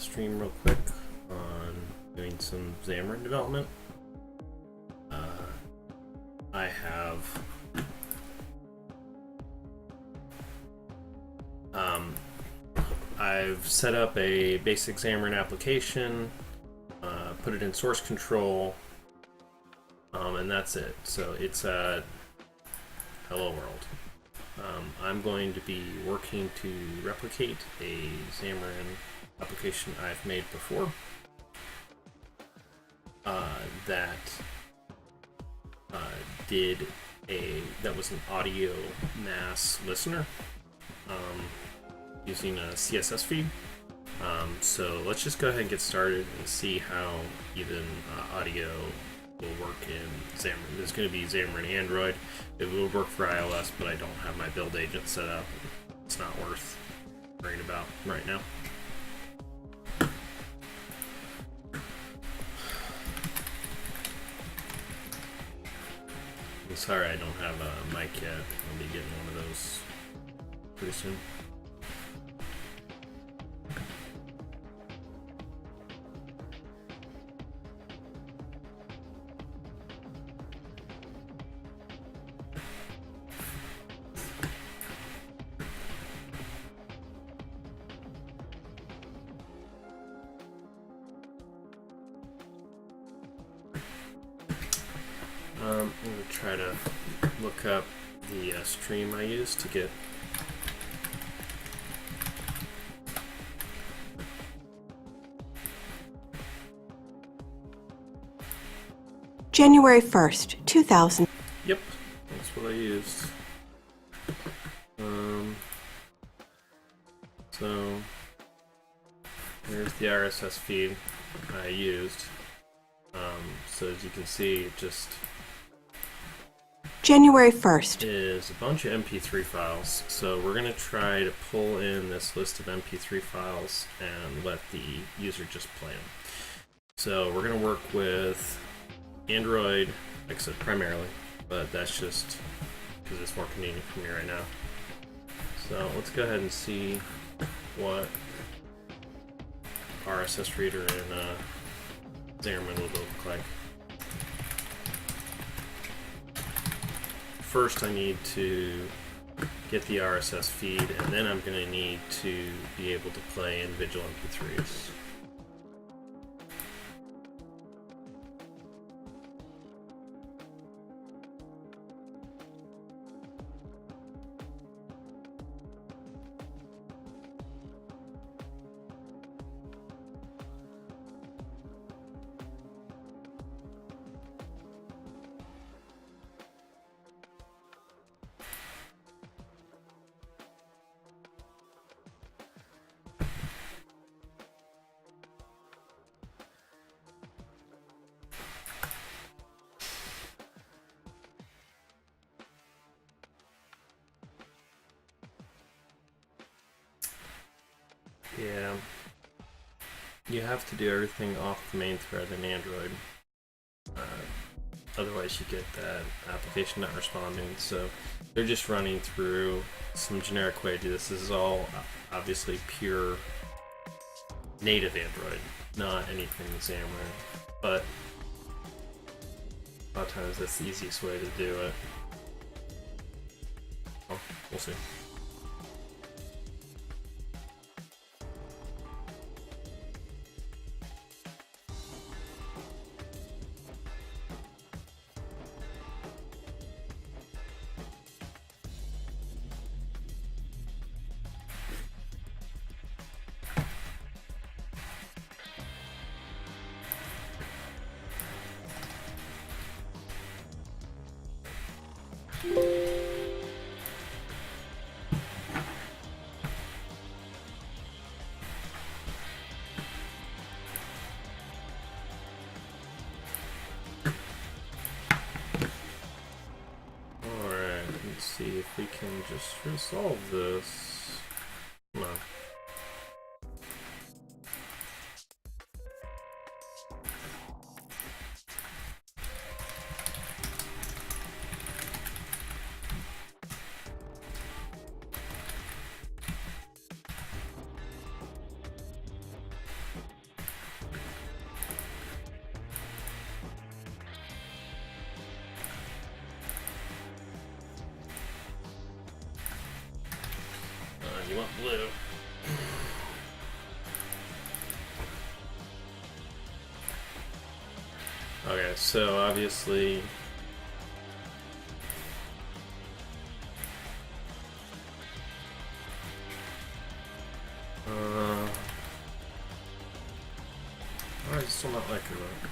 stream real quick on doing some Xamarin development. I've set up a basic Xamarin application, put it in source control, and that's it. So it's a hello world. I'm going to be working to replicate a Xamarin application I've made before that was an audio NAS listener using a CSS feed. So let's just go ahead and get started and see how even audio will work in Xamarin. There's going to be Xamarin Android. It will work for iOS, but I don't have my build agent set up. It's not worth worrying about right now. I'm sorry I don't have a mic yet. I'll be getting one of those pretty soon. I'm going to try to look up the stream I used to get. January 1st, 2000. Yep, that's what I used. So here's the RSS feed I used. So as you can see, it just January 1st is a bunch of MP3 files. So we're going to try to pull in this list of MP3 files and let the user just play them. So we're going to work with Android, like I said, primarily, but that's just because it's more convenient for me right now. So let's go ahead and see what RSS reader in Xamarin will look like. First I need to get the RSS feed, and then I'm going to need to be able to play individual MP3s. Yeah, you have to do everything off the main thread in Android. Otherwise you get that application not responding. So they're just running through some generic way to do this. This is all obviously pure native Android, not anything Xamarin. But a lot of times that's the easiest way to do it. Oh, we'll see. See if we can just resolve this. Come on. You want blue. Okay, so obviously why is it still not liking that?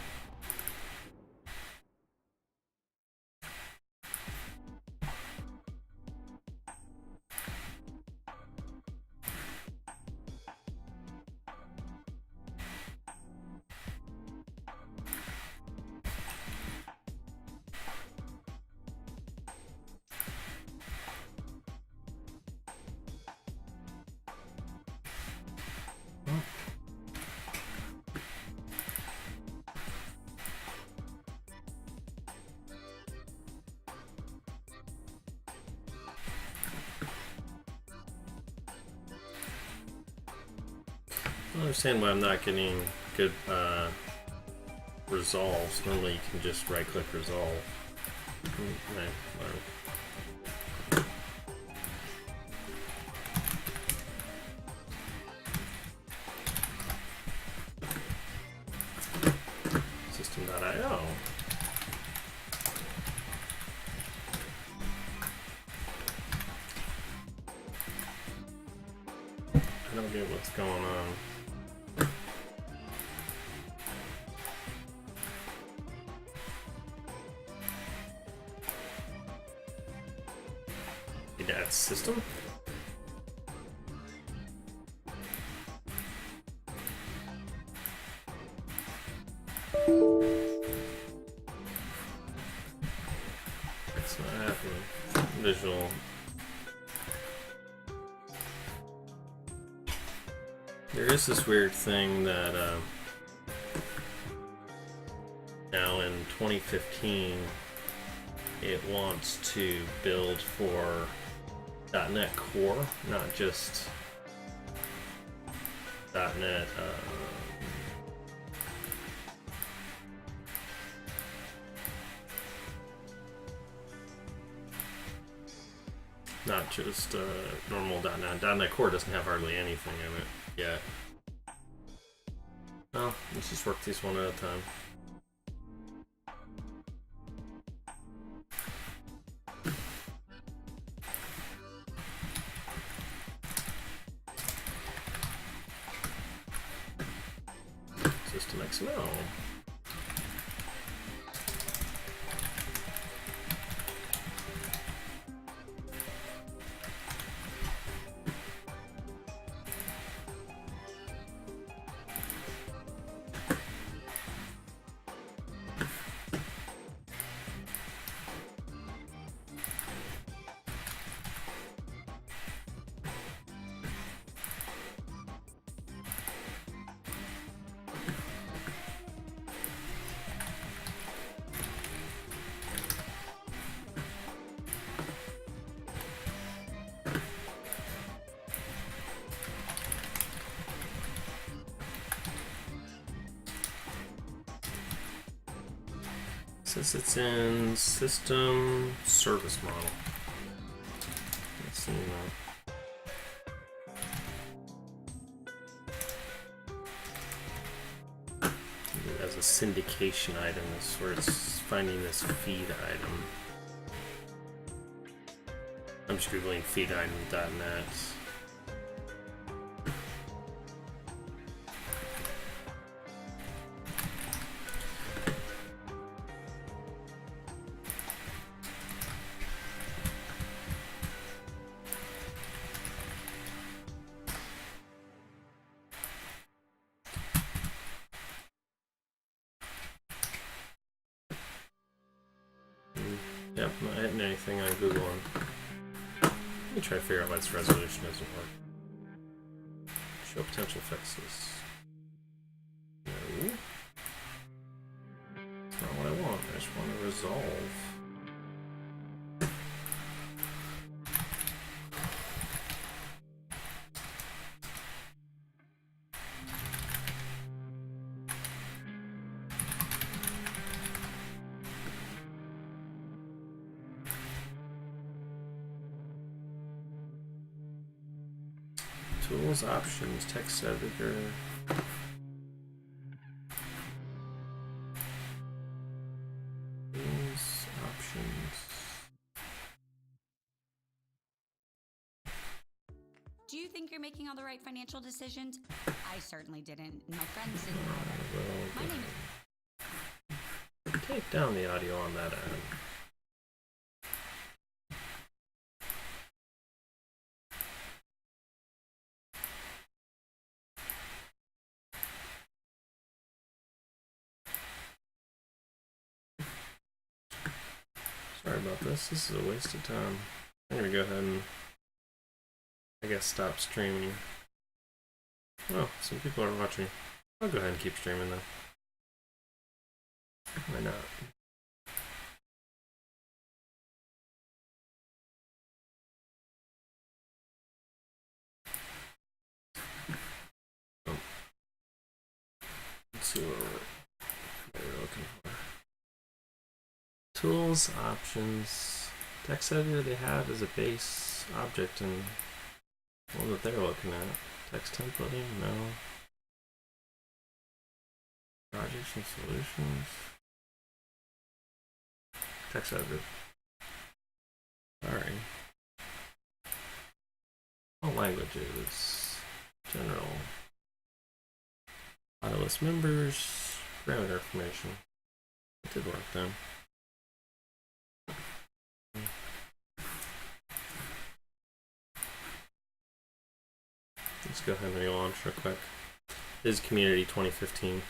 I don't understand why I'm not getting good resolves. Normally you can just right click resolve. Okay, System.io. I don't get what's going on. That's system. It's not happening. Visual. There is this weird thing that now in 2015 it wants to build for .NET Core, not just .NET not just normal .NET. .NET Core doesn't have hardly anything in it yet. Well, let's just work these one at a time. System XML. Says it's in system service model. Let's see that. As a syndication item is where it's finding this feed item. I'm just googling feed item.net. Yep, not hitting anything on Google. Let me try to figure out why its resolution doesn't work. Show potential fixes. No. That's not what I want. I just want to resolve. Tools, options, text editor. Tools, options. Do you think you're making all the right financial decisions? I certainly didn't, and my friends didn't either. My name is... Take down the audio on that end. Sorry about this. This is a waste of time. I'm gonna go ahead and, I guess, stop streaming. Oh, some people are watching. I'll go ahead and keep streaming though. Why not? Oh. Let's see what we're looking for. Tools, options, text editor they have as a base object and one that they're looking at. Text templating, no. Projects and solutions. Text editor. Sorry. All languages. General. Auto list members. Parameter information. It did work then. Let's go ahead and relaunch real quick. This is Community 2015.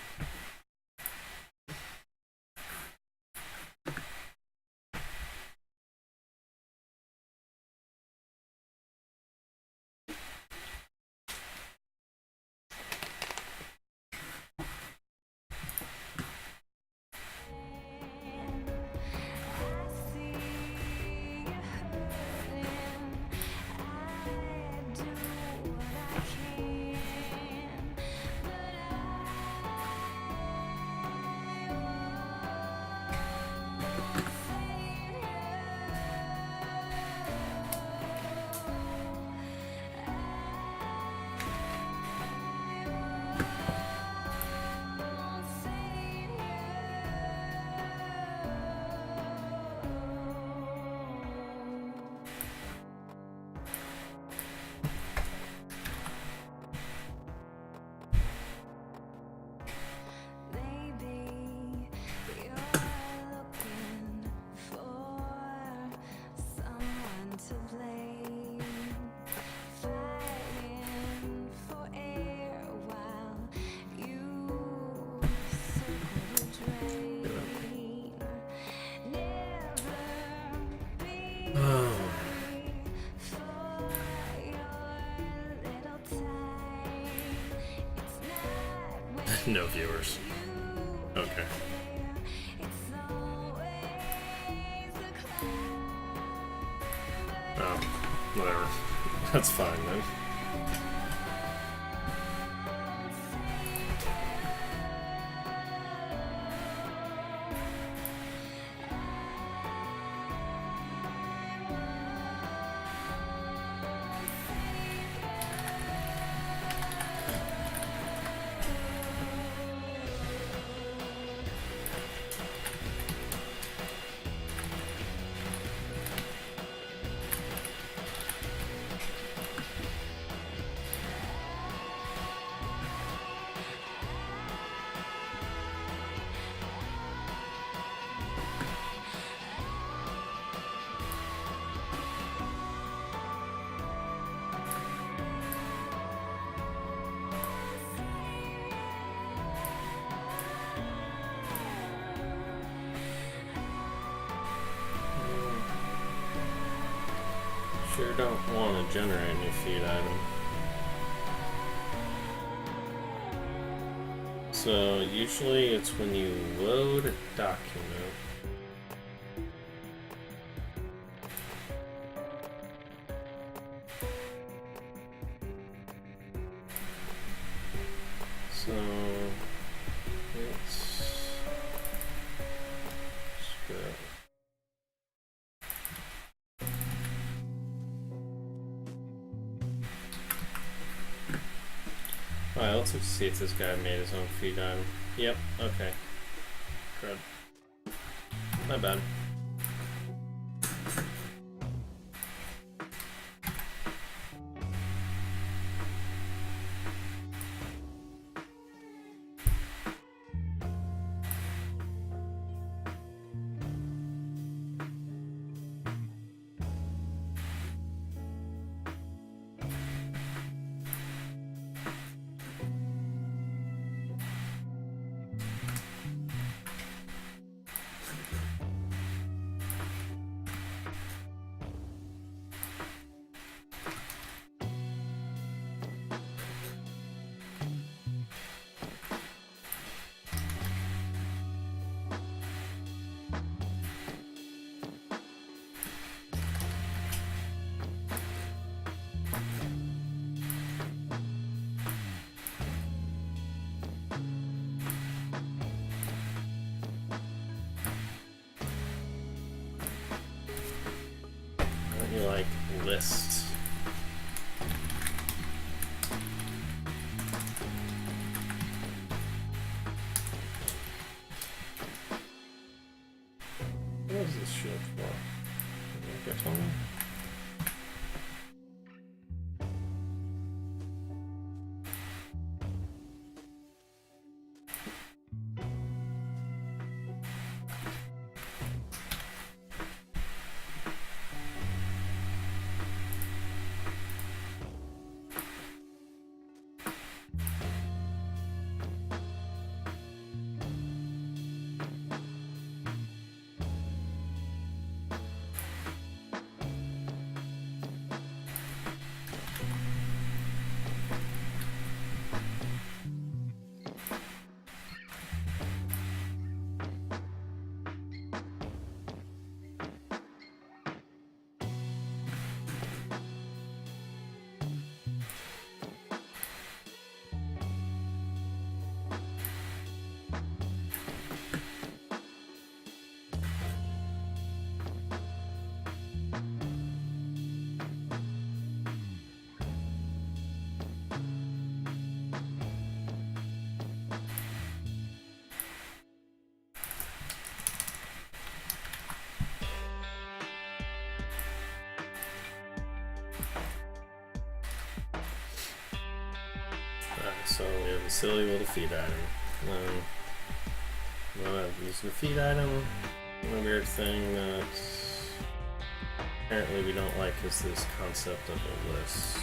No viewers. Okay. Oh, whatever. That's fine then. Sure don't want to generate a new feed item. So usually it's when you load a document. So let's go. Alright, let's look to see if this guy made his own feed item. Yep, okay. Crud. My bad. You like list. What is this shield for? Can you tell me? So we have a silly little feed item. Using a feed item. One weird thing that apparently we don't like is this concept of a list.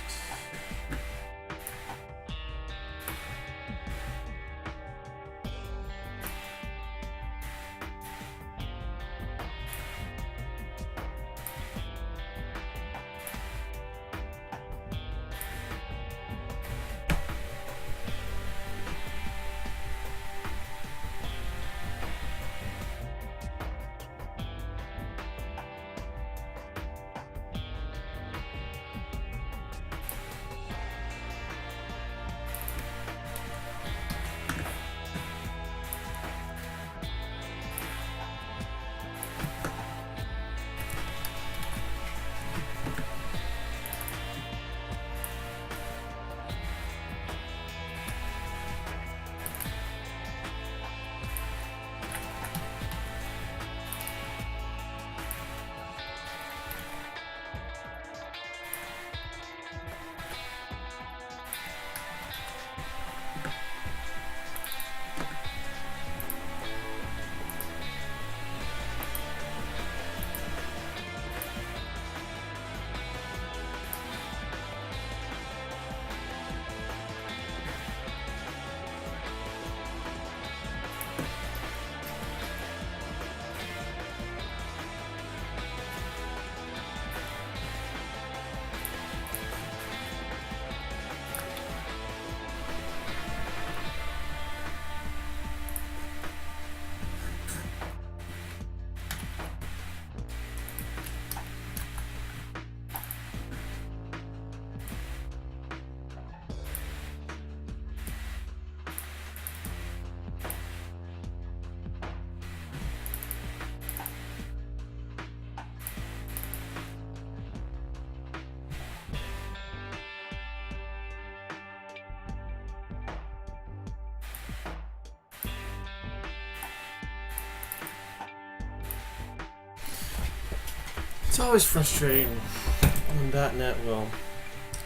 It's always frustrating when .NET will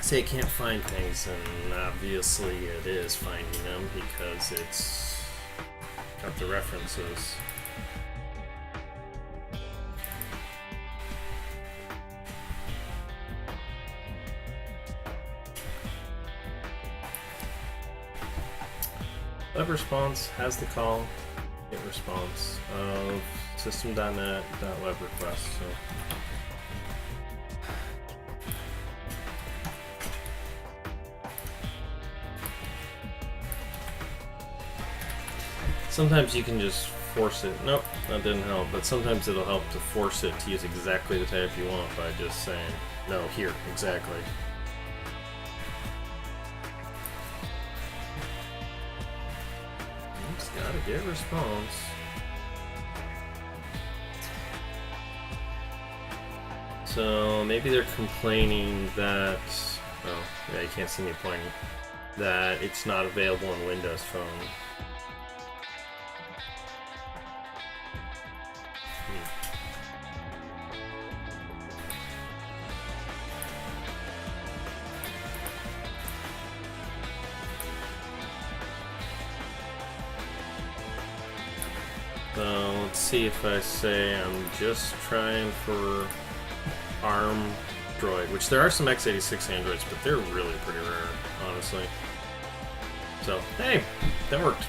say it can't find things, and obviously it is finding them because it's got the references. Web response has the call, get response of system.net.web request. So sometimes you can just force it. Nope, that didn't help. But sometimes it'll help to force it to use exactly the type you want by just saying, no, here, exactly. Just gotta get response. So maybe they're complaining that, oh, yeah, you can't see me pointing, that it's not available on Windows Phone. So let's see if I say I'm just trying for ARM Droid, which there are some x86 Androids, but they're really pretty rare, honestly. So, hey, that worked.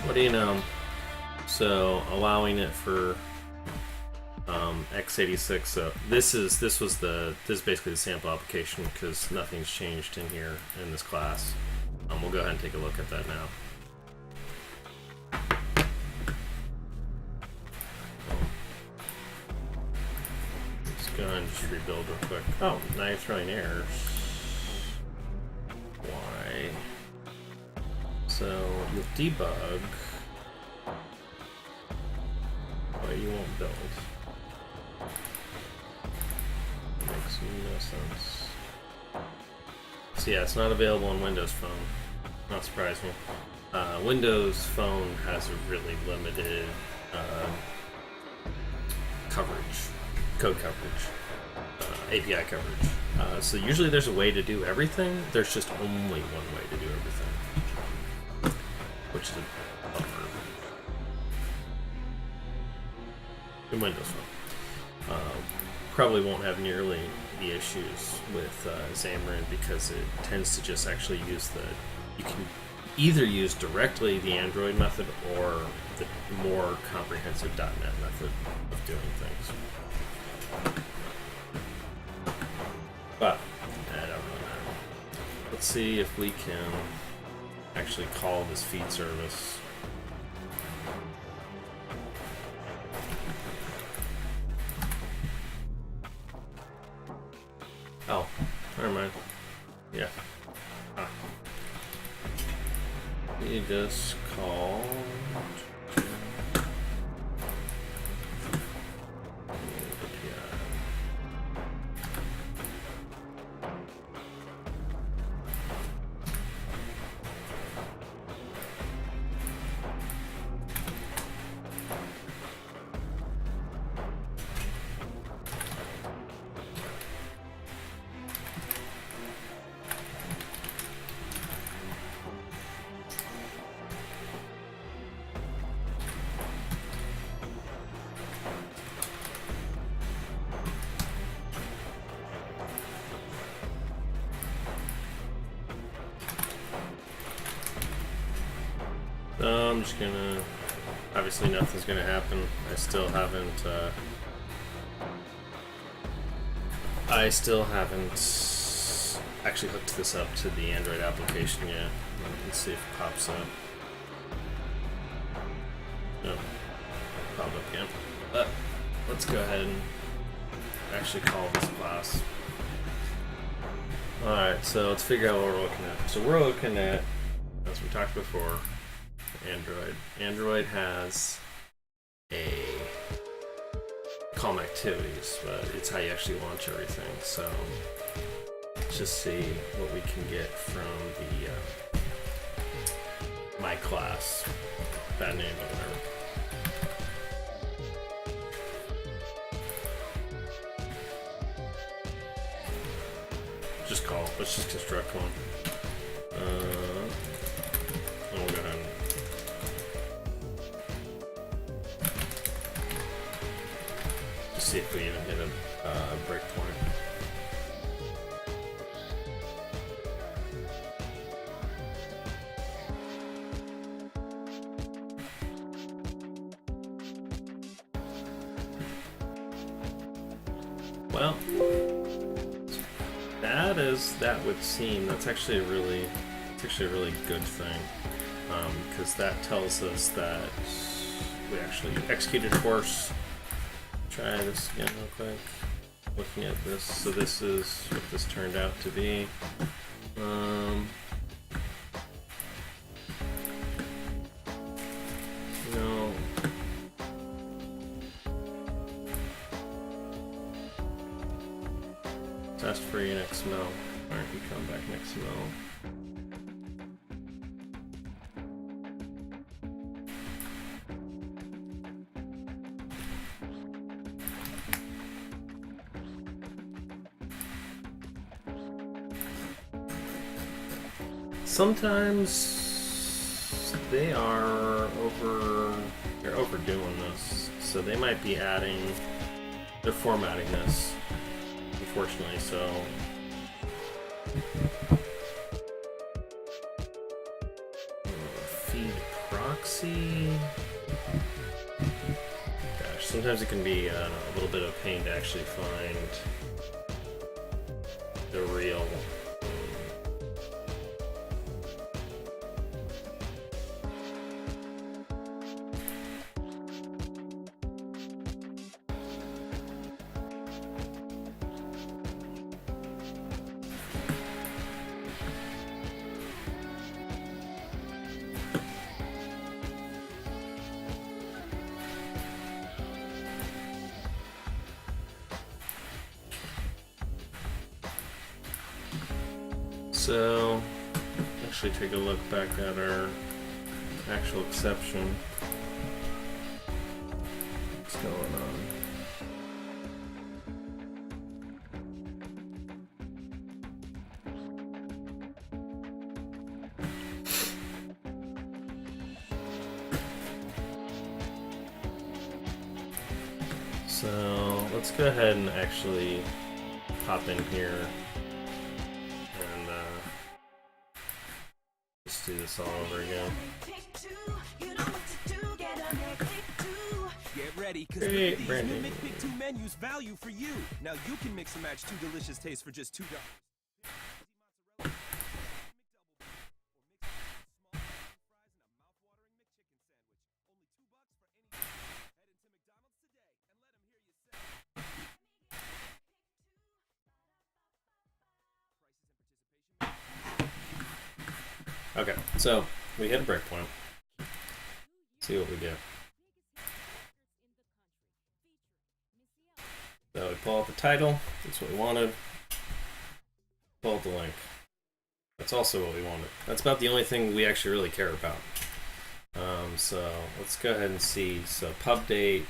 What do you know? So, allowing it for x86. So this is basically the sample application because nothing's changed in here in this class. We'll go ahead and take a look at that now. Go ahead and just rebuild real quick. Oh, now you're throwing errors. Why? So you'll debug, but you won't build. Makes no sense. So yeah, it's not available on Windows Phone. Not surprising. Windows Phone has a really limited coverage. Code coverage, API coverage. So usually there's a way to do everything. There's just only one way to do everything, which is a bummer in Windows Phone. Probably won't have nearly the issues with Xamarin because it tends to just actually use you can either use directly the Android method or the more comprehensive .NET method of doing things. But that don't really matter. Let's see if we can actually call this feed service. Oh, never mind. Yeah. Ah. We just call. I'm just gonna, obviously nothing's gonna happen. I still haven't actually hooked this up to the Android application yet. Let's see if it pops up. No, popped up again. But let's go ahead and actually call this class. Alright, so let's figure out what we're looking at. So we're looking at, as we talked before, Android. Android has a calm activities, but it's how you actually launch everything. So let's just see what we can get from the my class. Bad name, but whatever. let's just construct one. We'll go ahead and just see if we even hit a breakpoint. Well, as bad as that would seem, that's actually a really good thing, because that tells us that we actually executed a course. Try this again real quick. Looking at this, so this is what this turned out to be. Test free in XML. Alright, we come back in XML. Sometimes they're overdoing this, so they might be they're formatting this, unfortunately, so feed proxy. Gosh, sometimes it can be a little bit of pain to actually find the real So, actually take a look back at our actual exception. What's going on? So, let's go ahead and actually hop in here. Do this all over again. Get ready, because these new Make Pick 2 menus value for you. Now you can mix and match 2 delicious tastes for just $2. Okay, so we hit a breakpoint. See what we get. So we pull out the title. That's what we wanted. Pull out the link. That's also what we wanted. That's about the only thing we actually really care about. So let's go ahead and see. So pub date.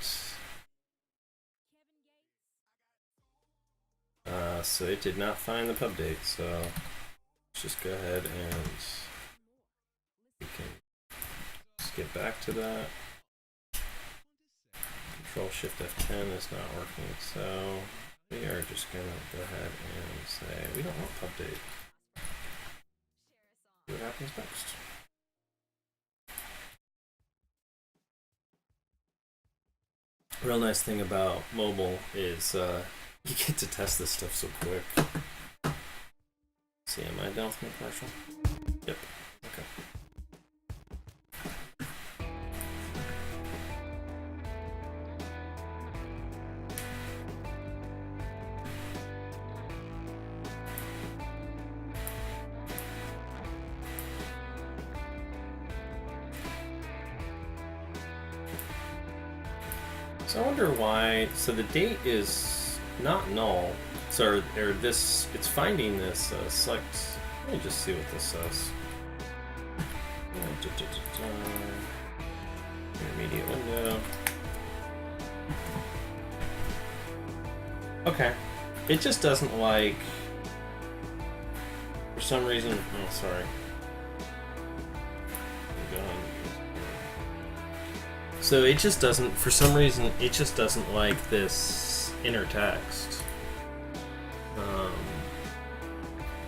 So it did not find the pub date. So let's just go ahead and we can just get back to that. Control Shift F10 is not working, so we are just gonna go ahead and say we don't want pub date. See what happens next. Real nice thing about mobile is you get to test this stuff so quick. See, am I done with my commercial? Yep. Okay. So I wonder why. So the date is not null. So or this, it's finding this select. Let me just see what this says. Intermediate window. Okay, it just doesn't like. some reason, oh sorry. So it just doesn't, for some reason, it just doesn't like this inner text.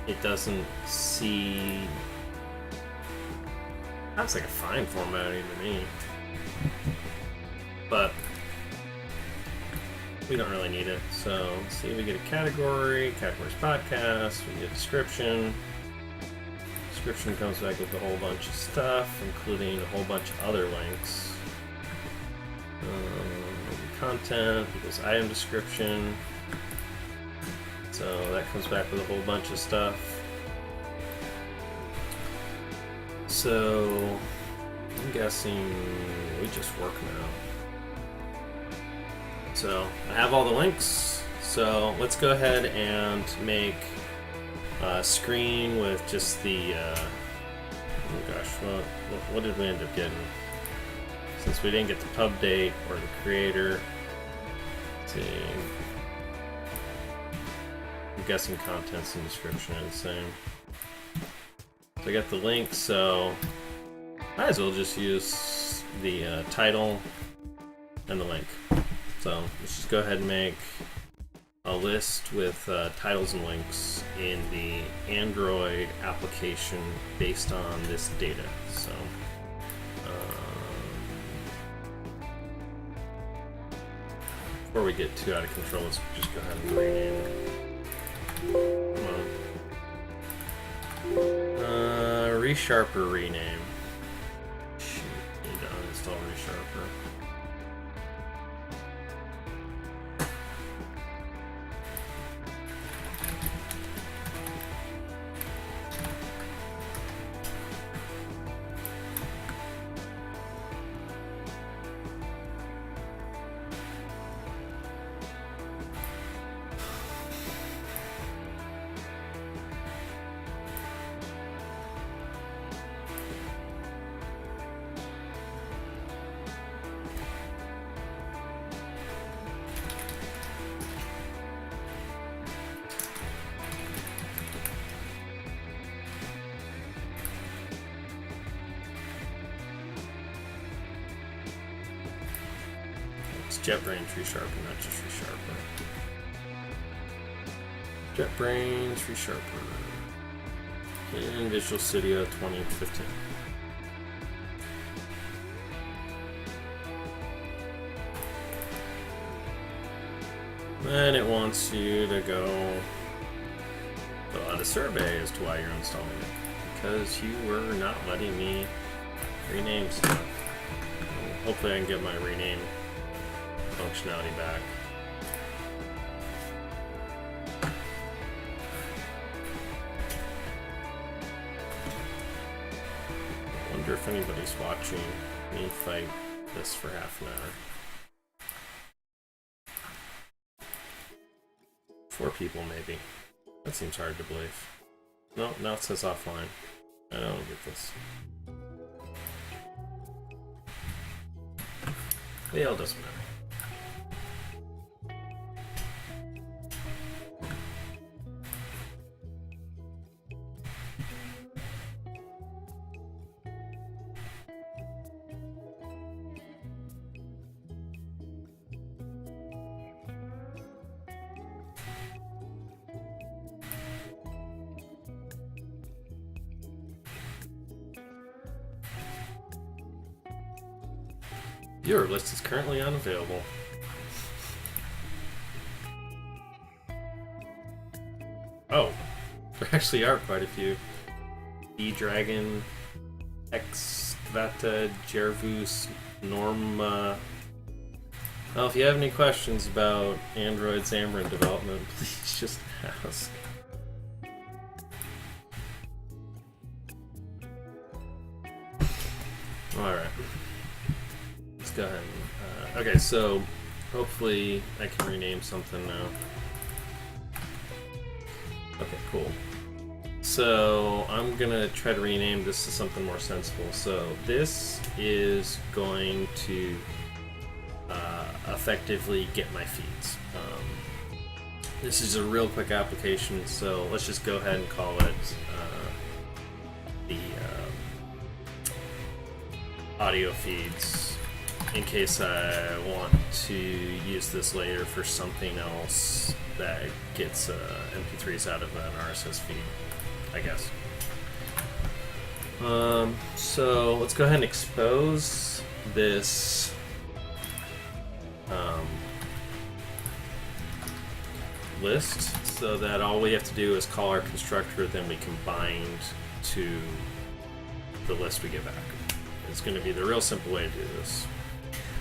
It doesn't see. That's like a fine formatting to me, but we don't really need it. So let's see, we get a category, categories podcast, we get a description. Description comes back with a whole bunch of stuff, including a whole bunch of other links. Content equals item description. So that comes back with a whole bunch of stuff. So I'm guessing we just work now. So I have all the links. So let's go ahead and make a screen with just the oh gosh, what did we end up getting? Since we didn't get the pub date or the creator. Let's see. I'm guessing contents and description are the same. So I got the link, so might as well just use the title and the link. So let's just go ahead and make a list with titles and links in the Android application based on this data. So before we get too out of control, let's just go ahead and rename it. Come on. Resharper rename. Shoot, need to uninstall Resharper. JetBrains Resharper, not just Resharper. JetBrains Resharper in Visual Studio 2015. And it wants you to go fill out a survey as to why you're installing it. Because you were not letting me rename stuff. Hopefully I can get my rename functionality back. I wonder if anybody's watching me fight this for half an hour. 4 people maybe. That seems hard to believe. No, now it says offline. I don't get this. Yeah, it doesn't matter. Your list is currently unavailable. Oh, there actually are quite a few. E-Dragon, Xvata, Jervus, Norma. Well, if you have any questions about Android Xamarin development, please just ask. Alright. Let's go ahead and, okay, so hopefully I can rename something now. Okay, cool. So I'm gonna try to rename this to something more sensible. So this is going to effectively get my feeds. This is a real quick application, so let's just go ahead and call it the audio feeds, in case I want to use this later for something else that gets MP3s out of an RSS feed, I guess. So let's go ahead and expose this list, so that all we have to do is call our constructor, then we can bind to the list we get back. It's going to be the real simple way to do this.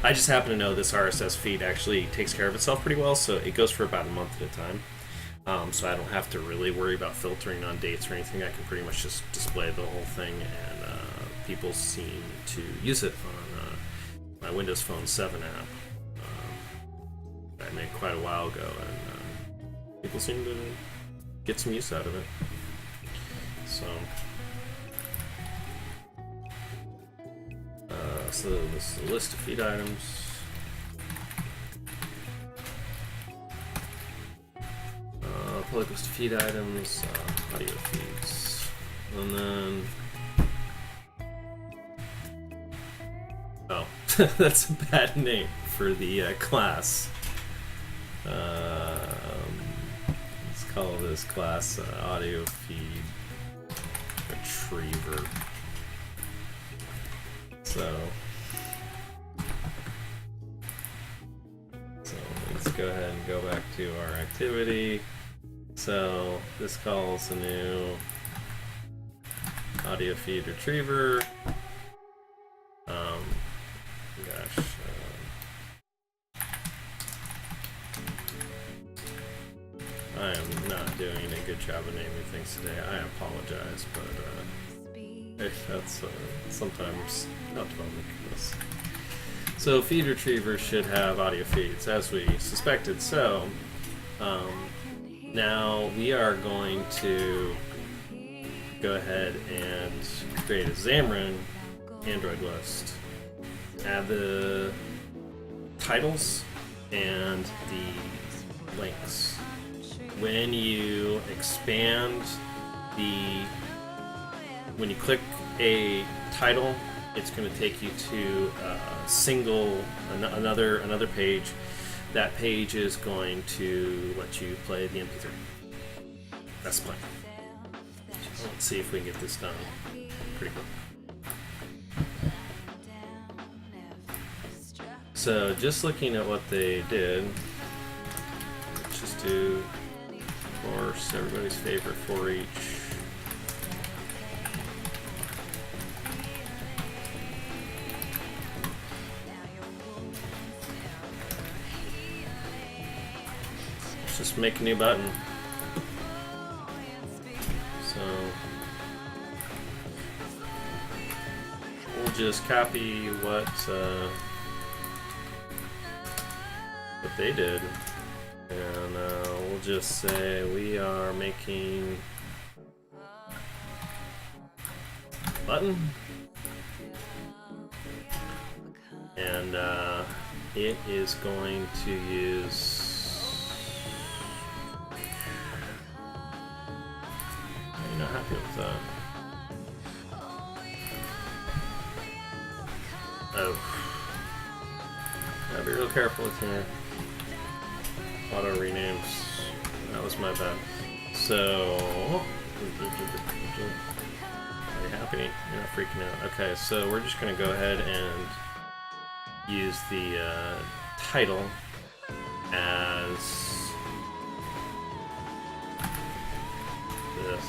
I just happen to know this RSS feed actually takes care of itself pretty well, so it goes for about a month at a time. So I don't have to really worry about filtering on dates or anything. I can pretty much just display the whole thing, and people seem to use it on my Windows Phone 7 app that I made quite a while ago, and people seem to get some use out of it. So this is a list of feed items. Public list of feed items, audio feeds, and then that's a bad name for the class. Let's call this class audio feed retriever. So let's go ahead and go back to our activity. So this calls a new audio feed retriever. I am not doing a good job of naming things today. I apologize, but that's sometimes not development this. So feed retriever should have audio feeds, as we suspected. So now we are going to go ahead and create a Xamarin Android list. Add the titles and the links. When you expand when you click a title, it's going to take you to another page. That page is going to let you play the MP3. That's the plan. So let's see if we can get this done pretty quick. So just looking at what they did, let's just do, of course, everybody's favorite for each. Just make a new button. So we'll just copy what they did, and we'll just say we are making a button, and it is going to use. I'm not happy with that. Oh, gotta be real careful with here. Auto renames. That was my bad. So, are you happy? You're not freaking out. Okay, so we're just gonna go ahead and use the title as this.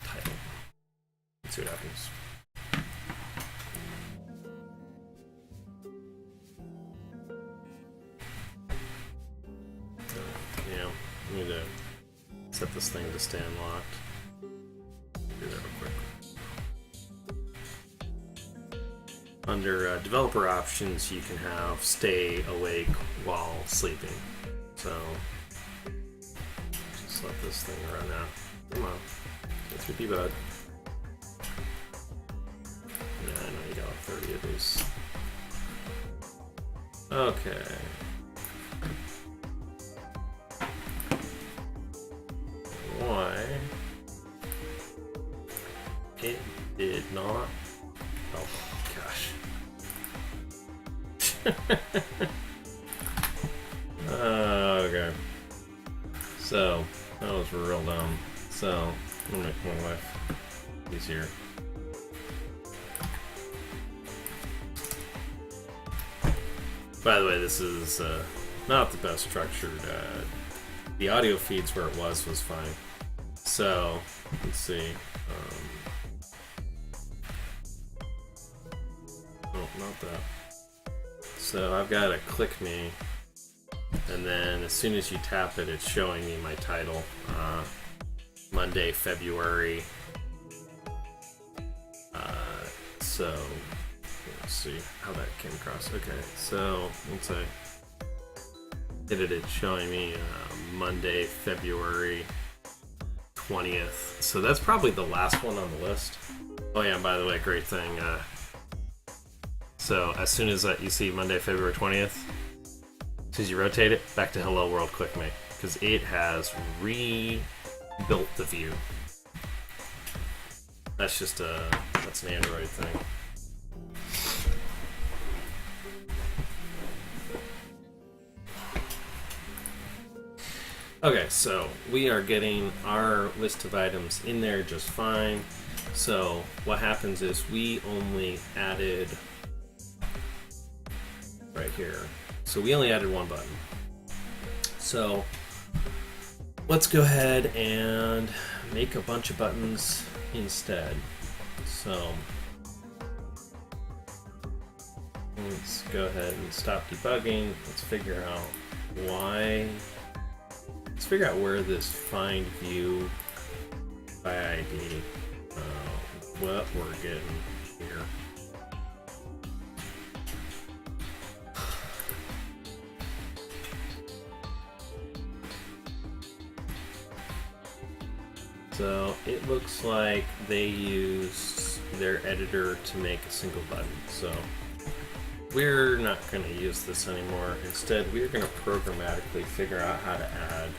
Title. Let's see what happens. I need to set this thing to stay unlocked. Do that real quick. Under developer options, you can have stay awake while sleeping. So just let this thing run now. Come on, get through debug. Yeah, I know you got 30 of these. Okay. Why? It did not. Oh gosh. Okay. So that was real dumb. So I'm gonna make my life easier. By the way, this is not the best structured. The audio feeds where it was fine. So let's see. Oh, not that. So I've got a click me, and then as soon as you tap it, it's showing me my title. Monday, February. So let's see how that came across. Okay, so once I hit it, it's showing me Monday, February 20th. So that's probably the last one on the list. Oh yeah, and by the way, great thing. So as soon as you see Monday, February 20th, as soon as you rotate it, back to Hello World Click Me, because it has rebuilt the view. That's just that's an Android thing. Okay, so we are getting our list of items in there just fine. So what happens is we only added right here. So we only added one button. So let's go ahead and make a bunch of buttons instead. So let's go ahead and stop debugging. Let's figure out why. Let's figure out where this find view by ID, what we're getting here. So it looks like they used their editor to make a single button. So we're not going to use this anymore. Instead, we're going to programmatically figure out how to add.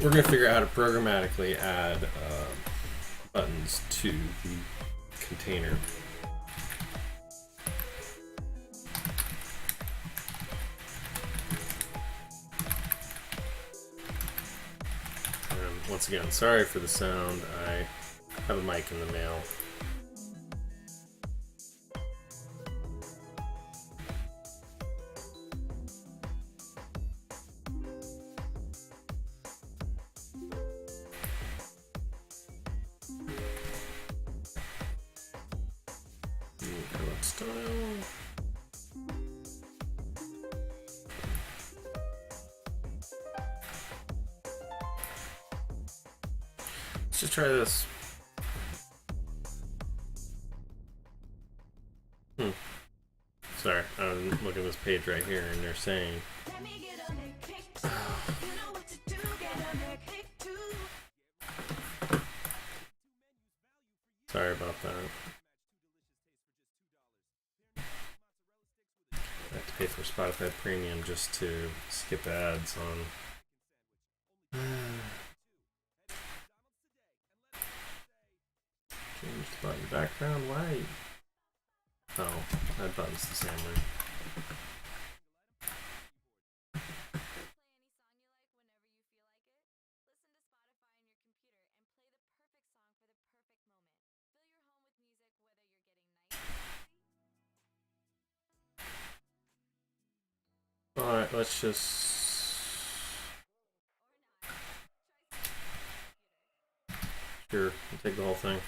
We're going to figure out how to programmatically add buttons to the container. And once again, sorry for the sound. I have a mic in the mail. Let's just try this. Sorry, I'm looking at this page right here, and they're saying. Sorry about that. I have to pay for Spotify Premium just to skip ads on. Change the button background. Why? Oh, that button's the same way. Alright, let's just... Sure, we'll take the whole thing.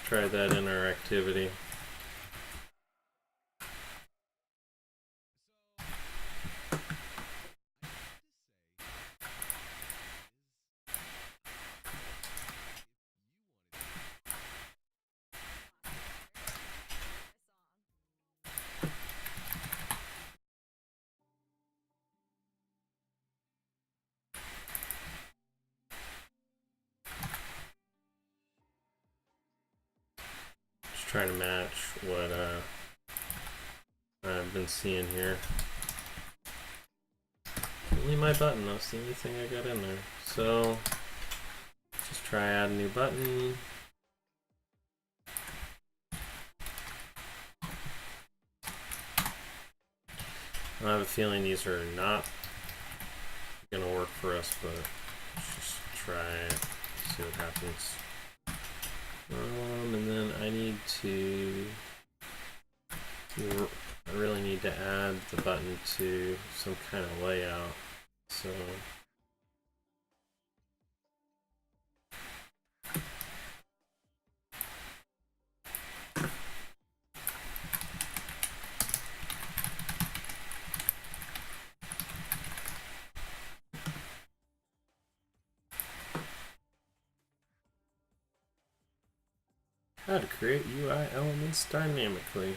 Try that in our activity. trying to match what I've been seeing here. Only my button, that's the only thing I got in there. So just try add a new button. I have a feeling these are not gonna work for us, but let's just try it, see what happens. And then I really need to add the button to some kind of layout. So how to create UI elements dynamically.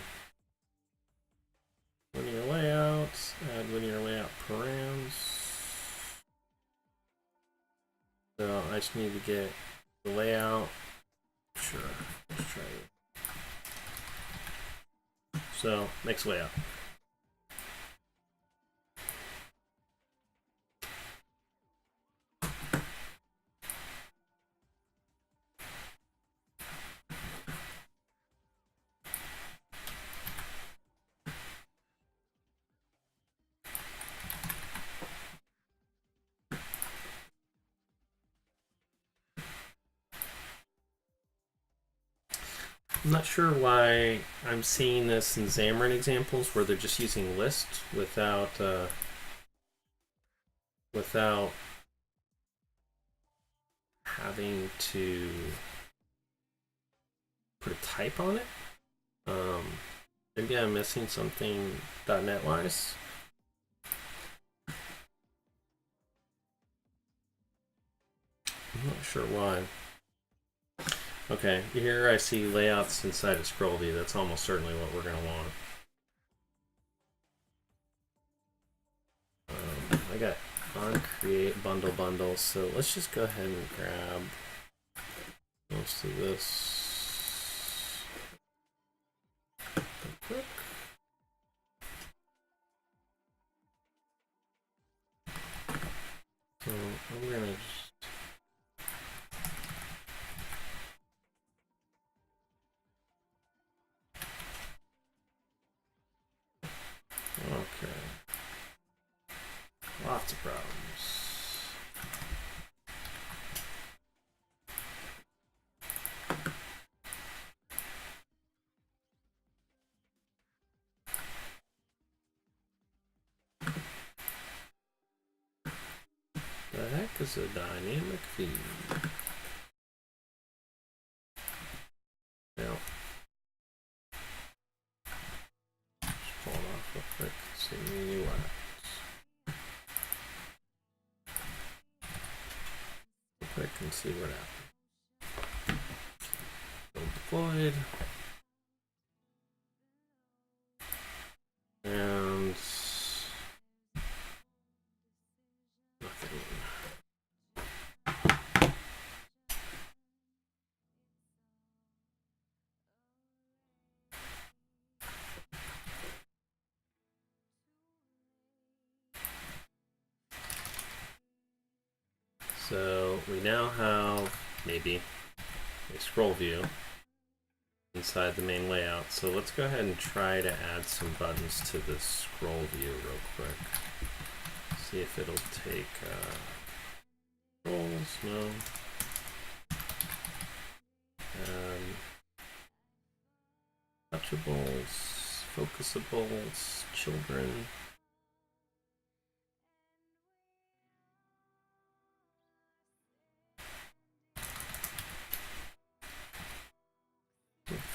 Linear layouts, add linear layout params. So I just need to get the layout. Sure, let's try it. So next layout. I'm not sure why I'm seeing this in Xamarin examples where they're just using list without having to put a type on it. Maybe I'm missing something .NET wise. I'm not sure why. Okay, here I see layouts inside a scroll view. That's almost certainly what we're going to want. I got on create bundle, so let's just go ahead and grab most of this real quick. So I'm going to just lots of problems. The heck is a dynamic feed? Well, just pull it off real quick. See what quick and see what happens. Build deployed. And nothing. So we now have maybe a scroll view inside the main layout. So let's go ahead and try to add some buttons to this scroll view real quick. See if it'll take scrolls. No. Touchables, focusables, children.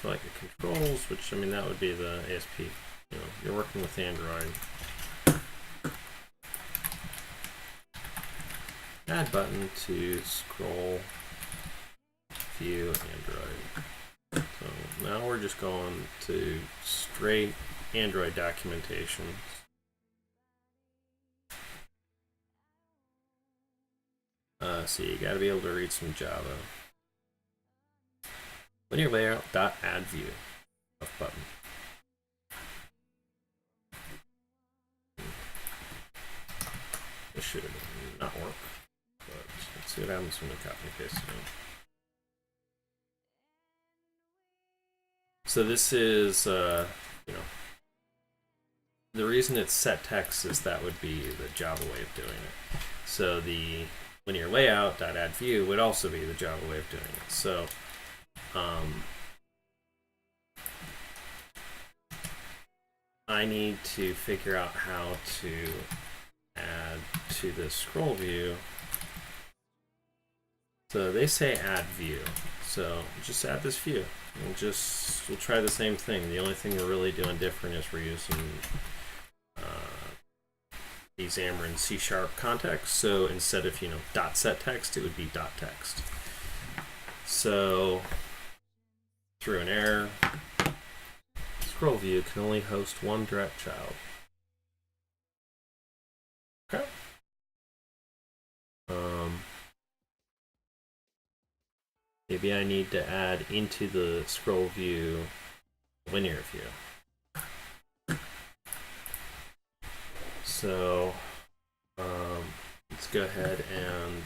Like the controls, which I mean that would be the ASP. You know, you're working with Android. Add button to scroll view Android. So now we're just going to straight Android documentation. So you got to be able to read some Java. Linear layout dot add view. button. This should not work, but let's see what happens when we copy and paste it in. So this is, you know, the reason it's set text is that would be the Java way of doing it. So the linear layout .add view would also be the Java way of doing it. So I need to figure out how to add to this scroll view. So they say add view. So just add this view. We'll try the same thing. The only thing we're really doing different is we're using the Xamarin C# context. So instead of, you know, .set text, it would be .text. So through an error, scroll view can only host one direct child. Okay. Maybe I need to add into the scroll view linear view. So let's go ahead and,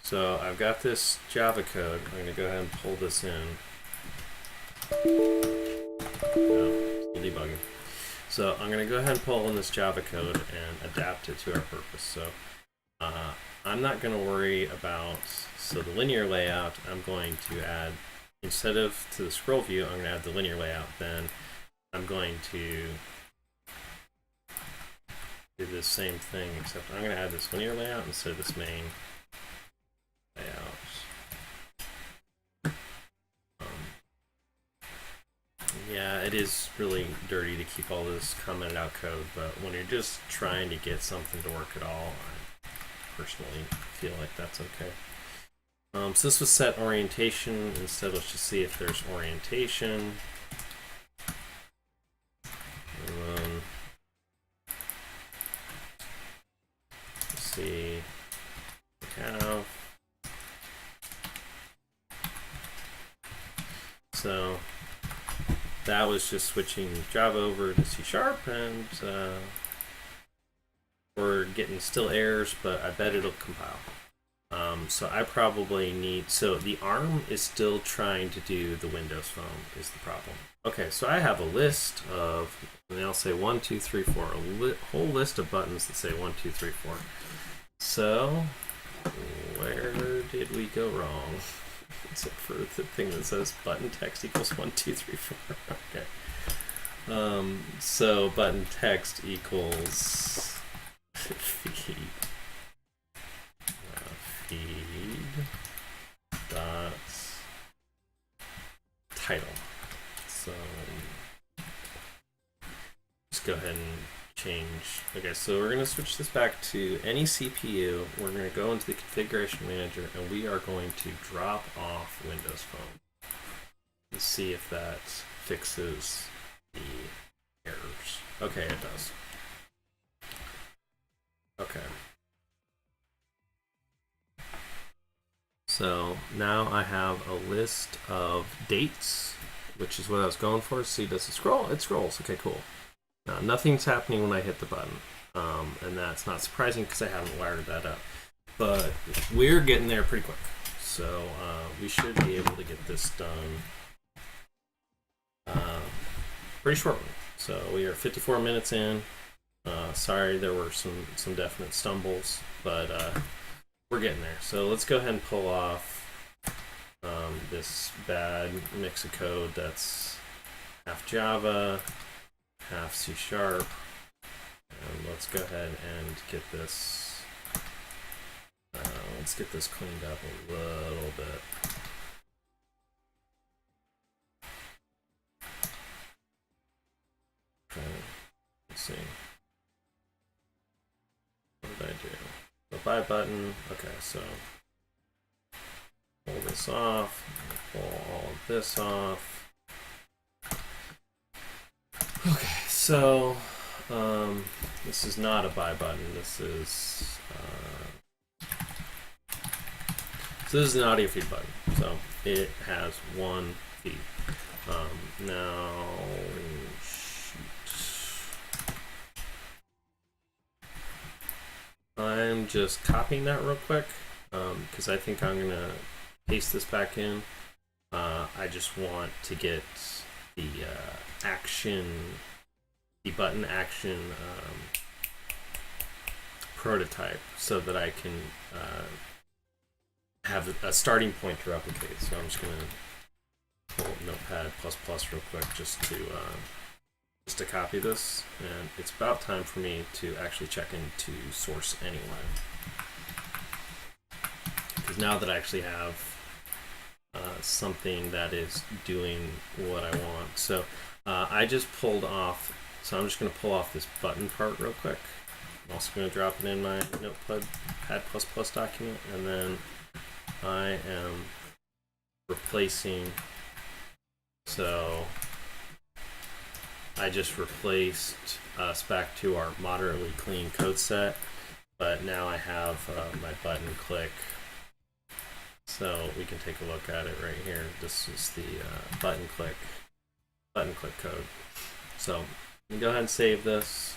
so I've got this Java code. I'm going to go ahead and pull this in. No, still debugging. So I'm going to go ahead and pull in this Java code and adapt it to our purpose. So I'm not going to worry about, so the linear layout, I'm going to add, instead of to the scroll view, I'm going to add the linear layout. Then I'm going to do the same thing, except I'm going to add this linear layout instead of this main layout. Yeah, it is really dirty to keep all this commented out code, but when you're just trying to get something to work at all, I personally feel like that's okay. So this was set orientation. Instead, let's just see if there's orientation. And then let's see what we have. So that was just switching Java over to C#, and we're getting still errors, but I bet it'll compile. So I probably need, so the ARM is still trying to do the Windows Phone is the problem. Okay, so I have a list of, and I'll say 1, 2, 3, 4, a whole list of buttons that say 1, 2, 3, 4. So where did we go wrong? Except for the thing that says button text equals 1, 2, 3, 4. Okay. So button text equals feed dot title. So just go ahead and change. Okay, so we're going to switch this back to any CPU. We're going to go into the configuration manager, and we are going to drop off Windows Phone and see if that fixes the errors. Okay, it does. Okay. So now I have a list of dates, which is what I was going for. See, does it scroll? It scrolls. Okay, cool. Now, nothing's happening when I hit the button, and that's not surprising because I haven't wired that up. But we're getting there pretty quick, so we should be able to get this done pretty shortly. So we are 54 minutes in. Sorry, there were some definite stumbles, but we're getting there. So let's go ahead and pull off this bad mix of code that's half Java, half C#, and let's go ahead and get this. Let's get this cleaned up a little bit. Okay, let's see. What did I do? The buy button. Okay, so pull this off. Pull all of this off. Okay, so this is not a buy button. This is an audio feed button. So it has one feed. Now, shoot. I'm just copying that real quick because I think I'm gonna paste this back in. I just want to get the button action prototype so that I can have a starting point to replicate. So I'm just gonna pull up Notepad++ real quick just to copy this, and it's about time for me to actually check into source anyway, because now that I actually have something that is doing what I want. So I just pulled off, so I'm just going to pull off this button part real quick. I'm also going to drop it in my Notepad++ document, and then I am replacing, so I just replaced us back to our moderately clean code set, but now I have my button click. So we can take a look at it right here. This is the button click code. So I'm gonna go ahead and save this.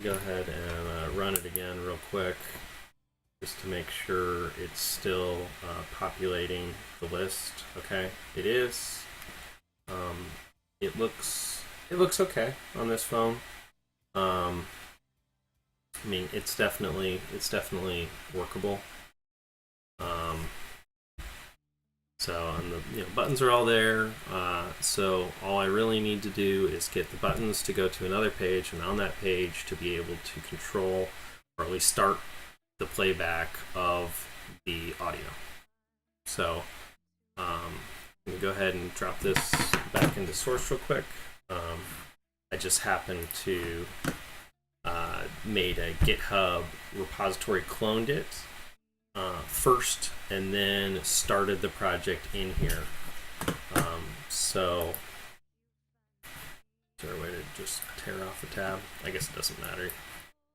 Go ahead and run it again real quick, just to make sure it's still populating the list. Okay, it is. It looks okay on this phone. I mean, it's definitely workable. So, and the buttons are all there. So all I really need to do is get the buttons to go to another page, and on that page to be able to control, or at least start, the playback of the audio. So I'm gonna go ahead and drop this back into source real quick. I just happened to made a GitHub repository, cloned it first, and then started the project in here. So is there a way to just tear off a tab? I guess it doesn't matter.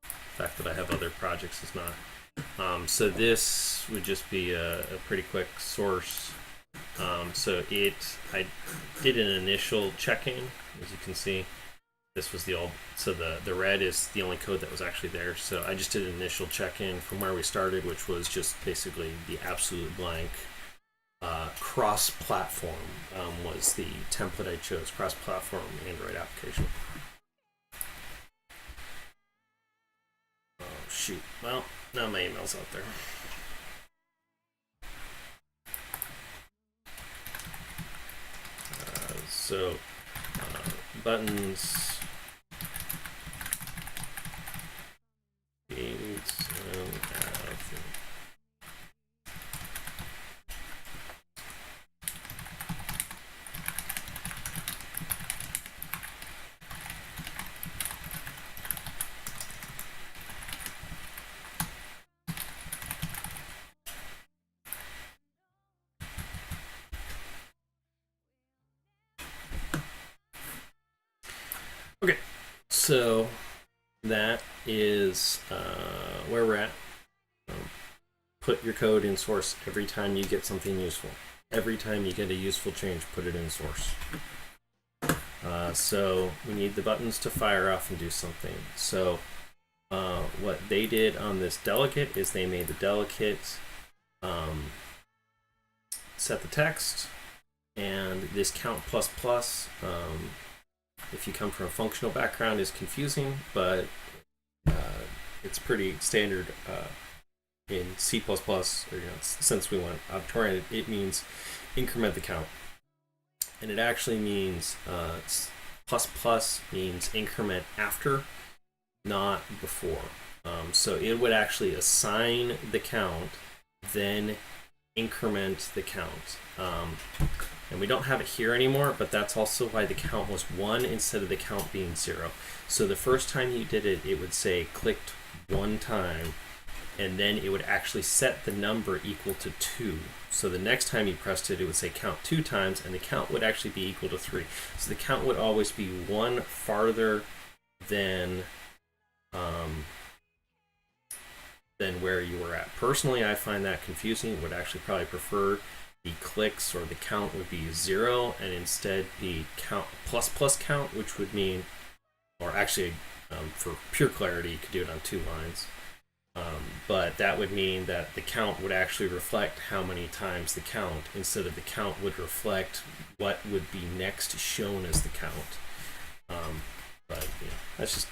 The fact that I have other projects is not. So this would just be a pretty quick source. So I did an initial checking, as you can see. This was the old, so the red is the only code that was actually there. So I just did an initial check-in from where we started, which was just basically the absolute blank. Cross-platform was the template I chose, cross-platform Android application. Oh, shoot. Well, now my email's out there. So buttons, okay, so that is where we're at. Put your code in source every time you get something useful. Every time you get a useful change, put it in source. So we need the buttons to fire off and do something. So what they did on this delegate is they made the delegate set the text, and this count plus plus, if you come from a functional background, is confusing, but it's pretty standard in C++, or since we went object-oriented. It means increment the count, and it actually means plus plus means increment after, not before. So it would actually assign the count, then increment the count. And we don't have it here anymore, but that's also why the count was 1 instead of the count being 0. So the first time you did it, it would say clicked 1 time, and then it would actually set the number equal to 2. So the next time you pressed it, it would say count 2 times, and the count would actually be equal to 3. So the count would always be 1 farther than where you were at. Personally, I find that confusing. Would actually probably prefer the clicks or the count would be 0, and instead be count plus count, which would mean, or actually for pure clarity, you could do it on 2 lines. But that would mean that the count would actually reflect how many times the count, instead of the count would reflect what would be next shown as the count. But that's just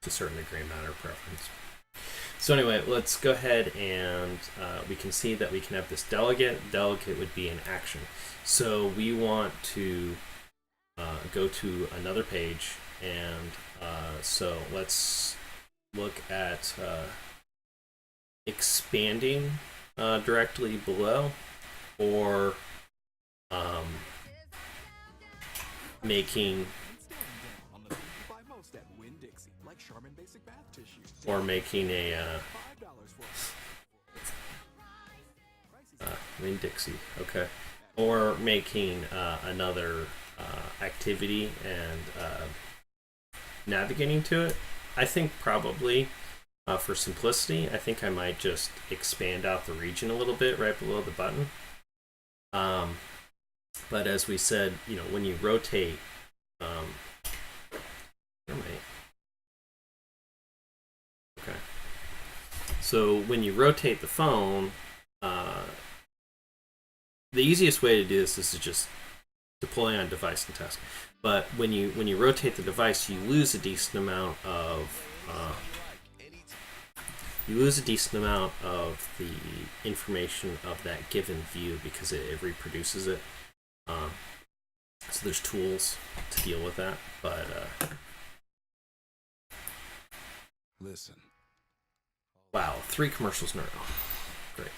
to a certain degree a matter of preference. So anyway, let's go ahead and we can see that we can have this delegate. Delegate would be an action. So we want to go to another page, and so let's look at expanding directly below, or making a Winn-Dixie, okay, or making another activity and navigating to it. I think probably for simplicity, I think I might just expand out the region a little bit right below the button. But as we said, when you rotate, okay. So when you rotate the phone, the easiest way to do this is to just deploy on device and task. But when you rotate the device, you lose a decent amount of the information of that given view, because it reproduces it. So there's tools to deal with that, but listen. Wow, 3 commercials in a row. Great.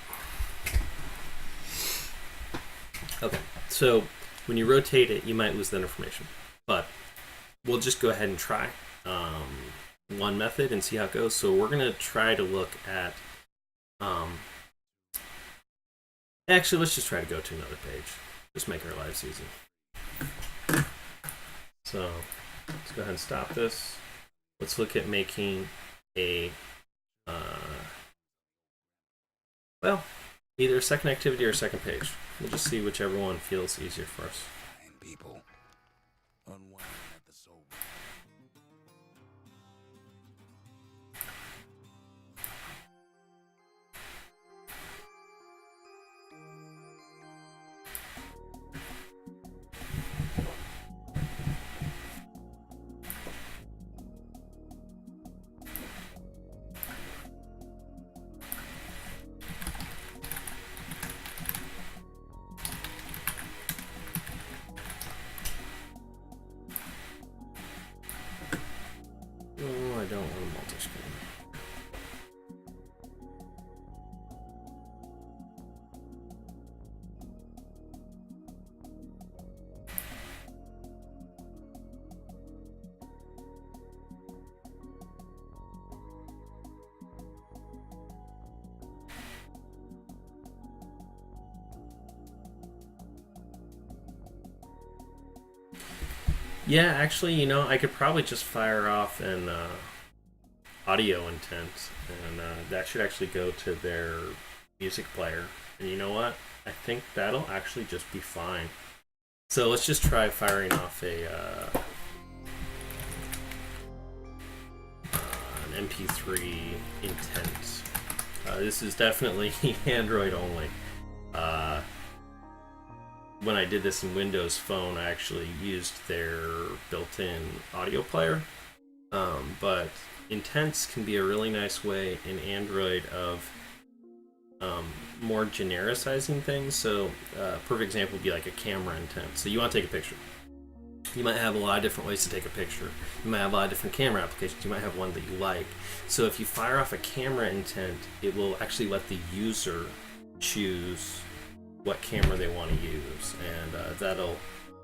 Okay, so when you rotate it, you might lose that information, but we'll just go ahead and try one method and see how it goes. So we're going to try to look at actually, let's just try to go to another page. Just make our lives easy. So let's go ahead and stop this. Let's look at making a well, either a second activity or a second page. We'll just see whichever one feels easier for us. People unwinding at the soul. Oh, I don't want a multi-screen. Yeah, actually, I could probably just fire off an audio intent, and that should actually go to their music player. And you know what? I think that'll actually just be fine. So let's just try firing off an MP3 intent. This is definitely Android only. When I did this in Windows Phone, I actually used their built-in audio player. But intents can be a really nice way in Android of more genericizing things. So a perfect example would be like a camera intent. So you want to take a picture. You might have a lot of different ways to take a picture. You might have a lot of different camera applications. You might have one that you like. So if you fire off a camera intent, it will actually let the user choose what camera they want to use, and that'll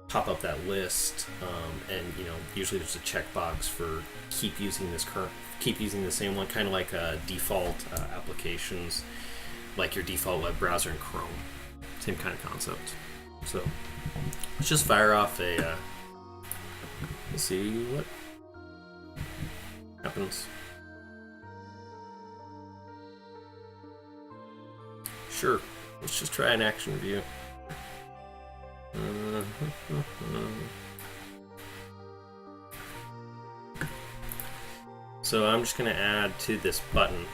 pop up that list. And usually there's a checkbox for keep using the same one, kind of like default applications, like your default web browser in Chrome. Same kind of concept. So let's just fire off a. Let's see what happens. Sure. Let's just try an action view. So I'm just going to add to this button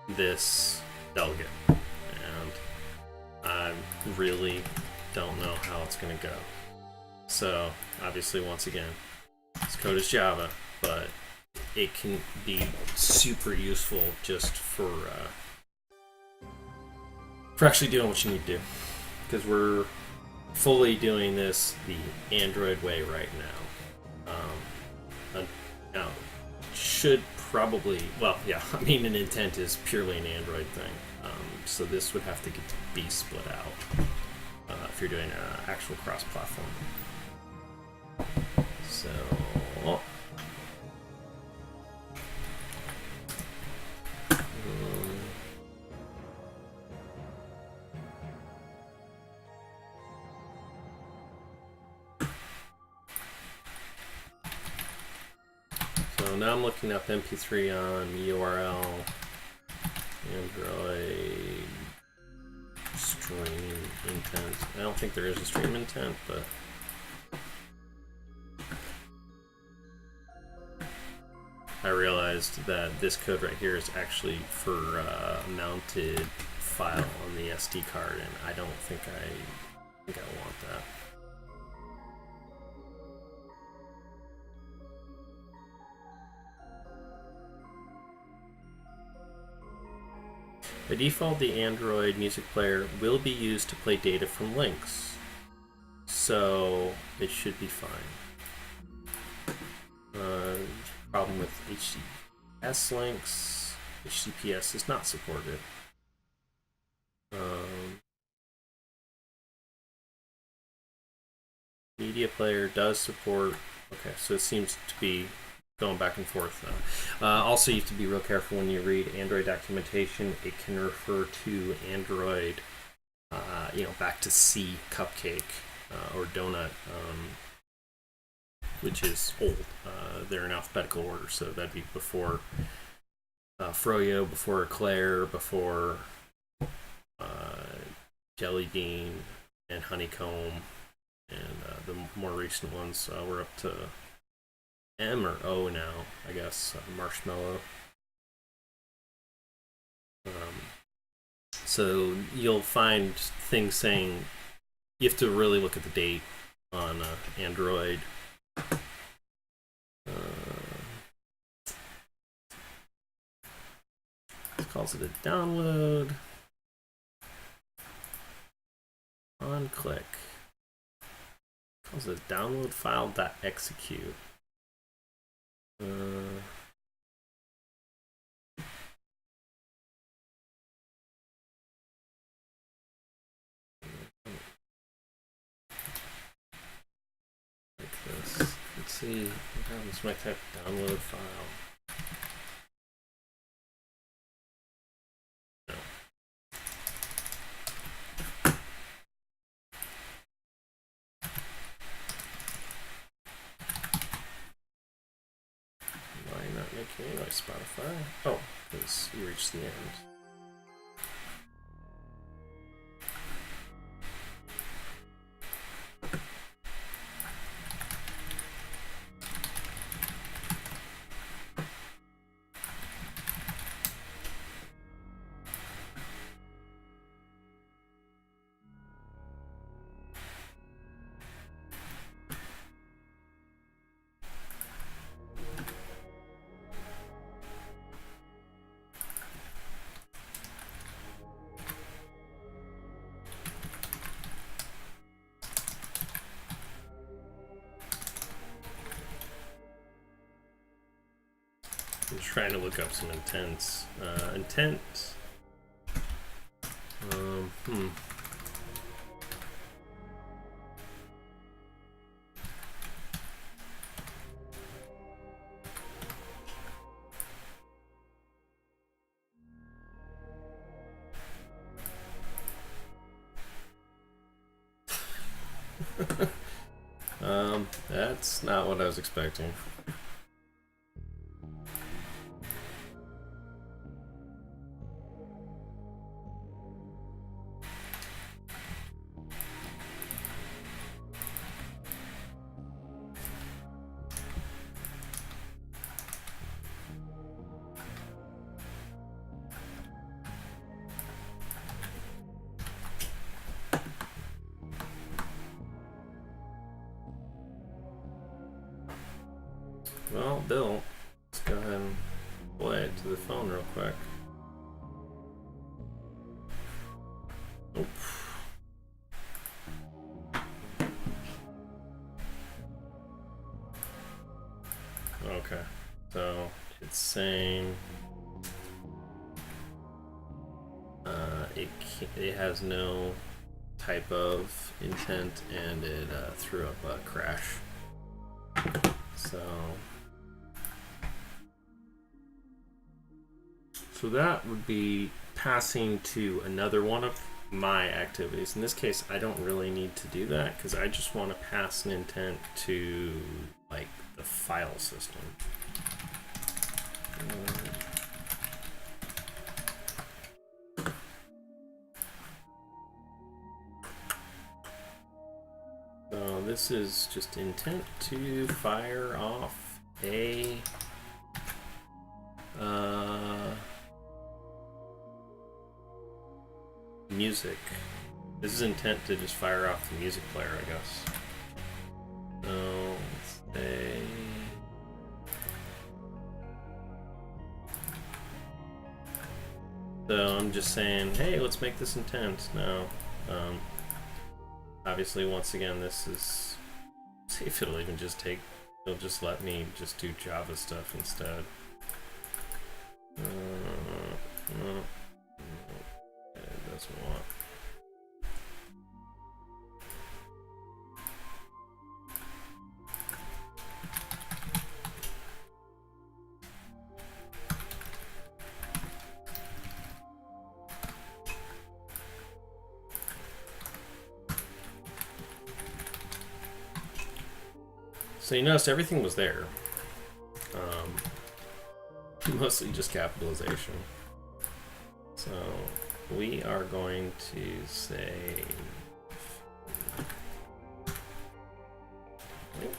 this delegate, and I really don't know how it's going to go. So obviously, once again, this code is Java, but it can be super useful just for actually doing what you need to do, because we're fully doing this the Android way right now. Now, should probably, well, yeah, I mean, an intent is purely an Android thing, so this would have to be split out if you're doing an actual cross-platform. So, so now I'm looking up MP3 on URL, Android stream intent. I don't think there is a stream intent, but I realized that this code right here is actually for a mounted file on the SD card, and I don't think I want that. By default, the Android music player will be used to play data from links, so it should be fine. Problem with HTTPS links, HTTPS is not supported. Media player does support. Okay, so it seems to be going back and forth now. Also, you have to be real careful when you read Android documentation. It can refer to Android, back to C Cupcake or Donut, which is old. They're in alphabetical order, so that'd be before Froyo, before Eclair, before Jelly Bean and Honeycomb, and the more recent ones we're up to M or O now, I guess. Marshmallow. So you'll find things saying you have to really look at the date on Android. It calls it a download. On click. It calls it a download file.execute. Like this. Let's see what happens when I type download file. No. Why not making any noise, Spotify? Oh, because you reached the end. I'm just trying to look up some intents. Intent. That's not what I was expecting. well built. Let's go ahead and play it to the phone real quick. Oop. Okay, so it's saying it has no type of intent, and it threw up a crash. So that would be passing to another one of my activities. In this case, I don't really need to do that because I just want to pass an intent to like the file system. So this is just intent to fire off a music. This is intent to just fire off the music player, I guess. So let's say so I'm just saying, hey, let's make this intent now. Obviously, once again, this is, see if it'll even just take, it'll just let me just do Java stuff instead. No, it doesn't want. So you noticed everything was there. Mostly just capitalization. So we are going to say link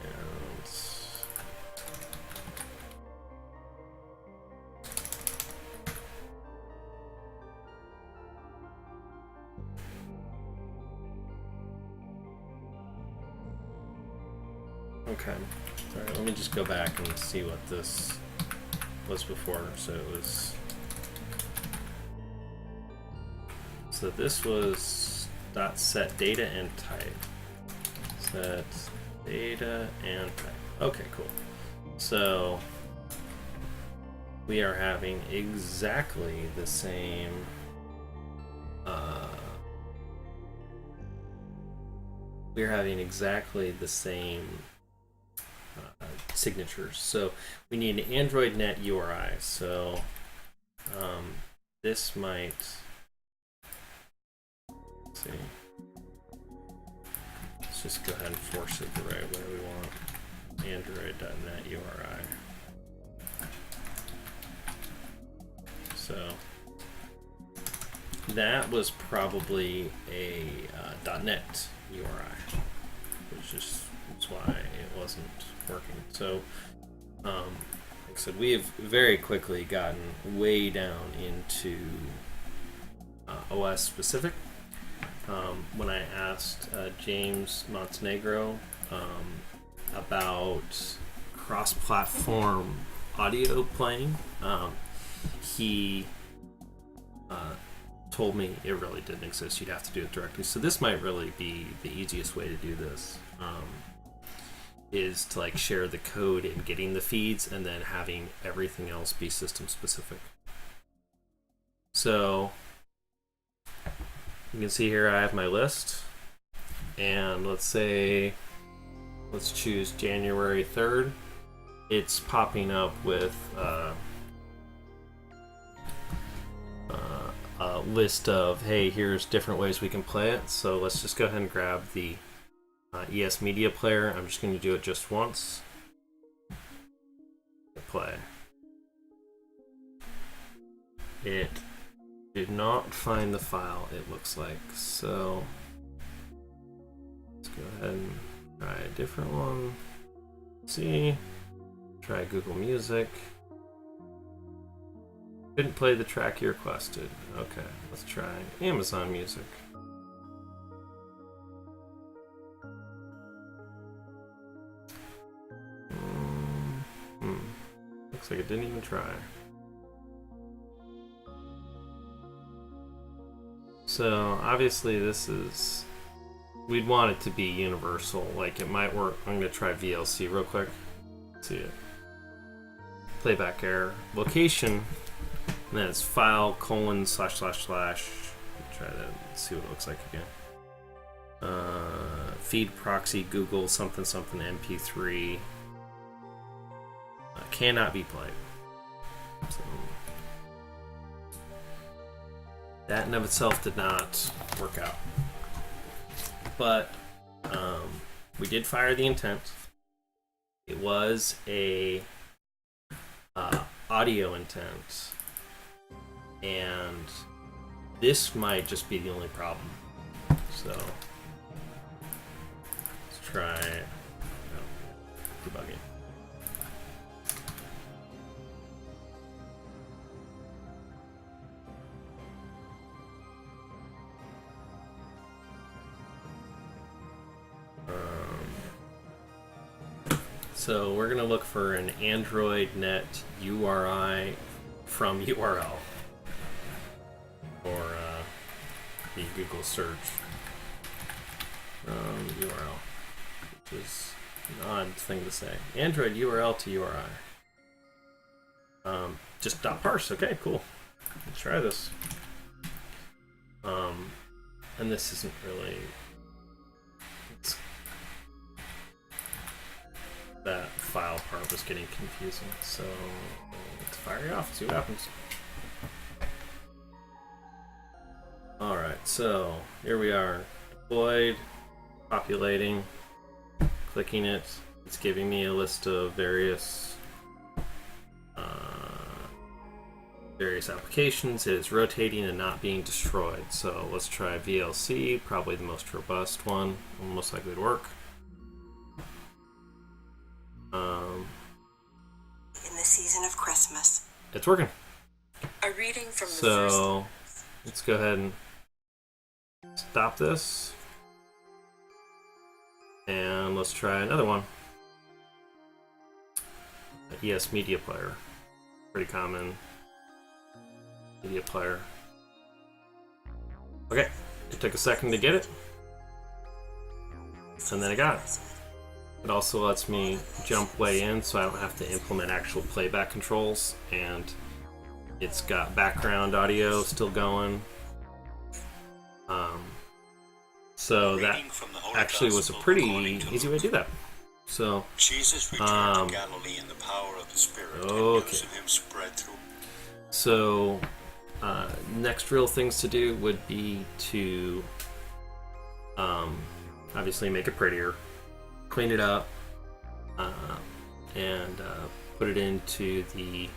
and okay. Alright, let me just go back and see what this was before. So it was, so this was dot set data and type. Set data and type. Okay, cool. So we are having exactly the same we're having exactly the same signatures. So we need an Android Net URI. So this might, let's see. Let's just go ahead and force it the right way we want. Android.net URI. So that was probably a .NET URI, which is that's why it wasn't working. So, like I said, we have very quickly gotten way down into OS specific. When I asked James Montenegro about cross-platform audio playing, he told me it really didn't exist. You'd have to do it directly. So this might really be the easiest way to do this. Is to like share the code in getting the feeds and then having everything else be system specific. So you can see here I have my list, and let's say let's choose January 3rd. It's popping up with a list of, hey, here's different ways we can play it. So let's just go ahead and grab the ES Media Player. I'm just going to do it just once. Play. It did not find the file, it looks like. So let's go ahead and try a different one. See, try Google Music. Couldn't play the track you requested. Okay, let's try Amazon Music. . . . . . . . . . . . . . . . . . . . . . . . . . . . . . . . . . . . . . . . . . . . . . . . . . . . . . . . . . . . Looks like it didn't even try. So obviously this is, we'd want it to be universal. Like it might work. I'm gonna try VLC real quick. Let's see it. Playback error. Location. And then it's file : / / Try to see what it looks like again. Feed proxy Google something something MP3. Cannot be played. So that in of itself did not work out. But we did fire the intent. It was a audio intent, and this might just be the only problem. So let's try debugging. So we're gonna look for an Android net URI from URL, or the Google search URL, which is an odd thing to say. Android URL to URI. Just .parse. Okay, cool. Let's try this. And this isn't really. That file part was getting confusing, so let's fire it off, see what happens. Alright, so here we are. Deployed, populating, clicking it. It's giving me a list of various applications. It is rotating and not being destroyed. So let's try VLC, probably the most robust one, most likely to work. In the season of Christmas. It's working. A reading from the So let's go ahead and stop this. And let's try another one. ES Media Player. Pretty common media player. Okay, it took a second to get it. And then I got it. It also lets me jump way in so I don't have to implement actual playback controls, and it's got background audio still going. So that actually was a pretty easy way to do that. So, Jesus returned to Galilee in the power of the Spirit, and news of him spread through. So, next real things to do would be to obviously make it prettier, clean it up, and put it into the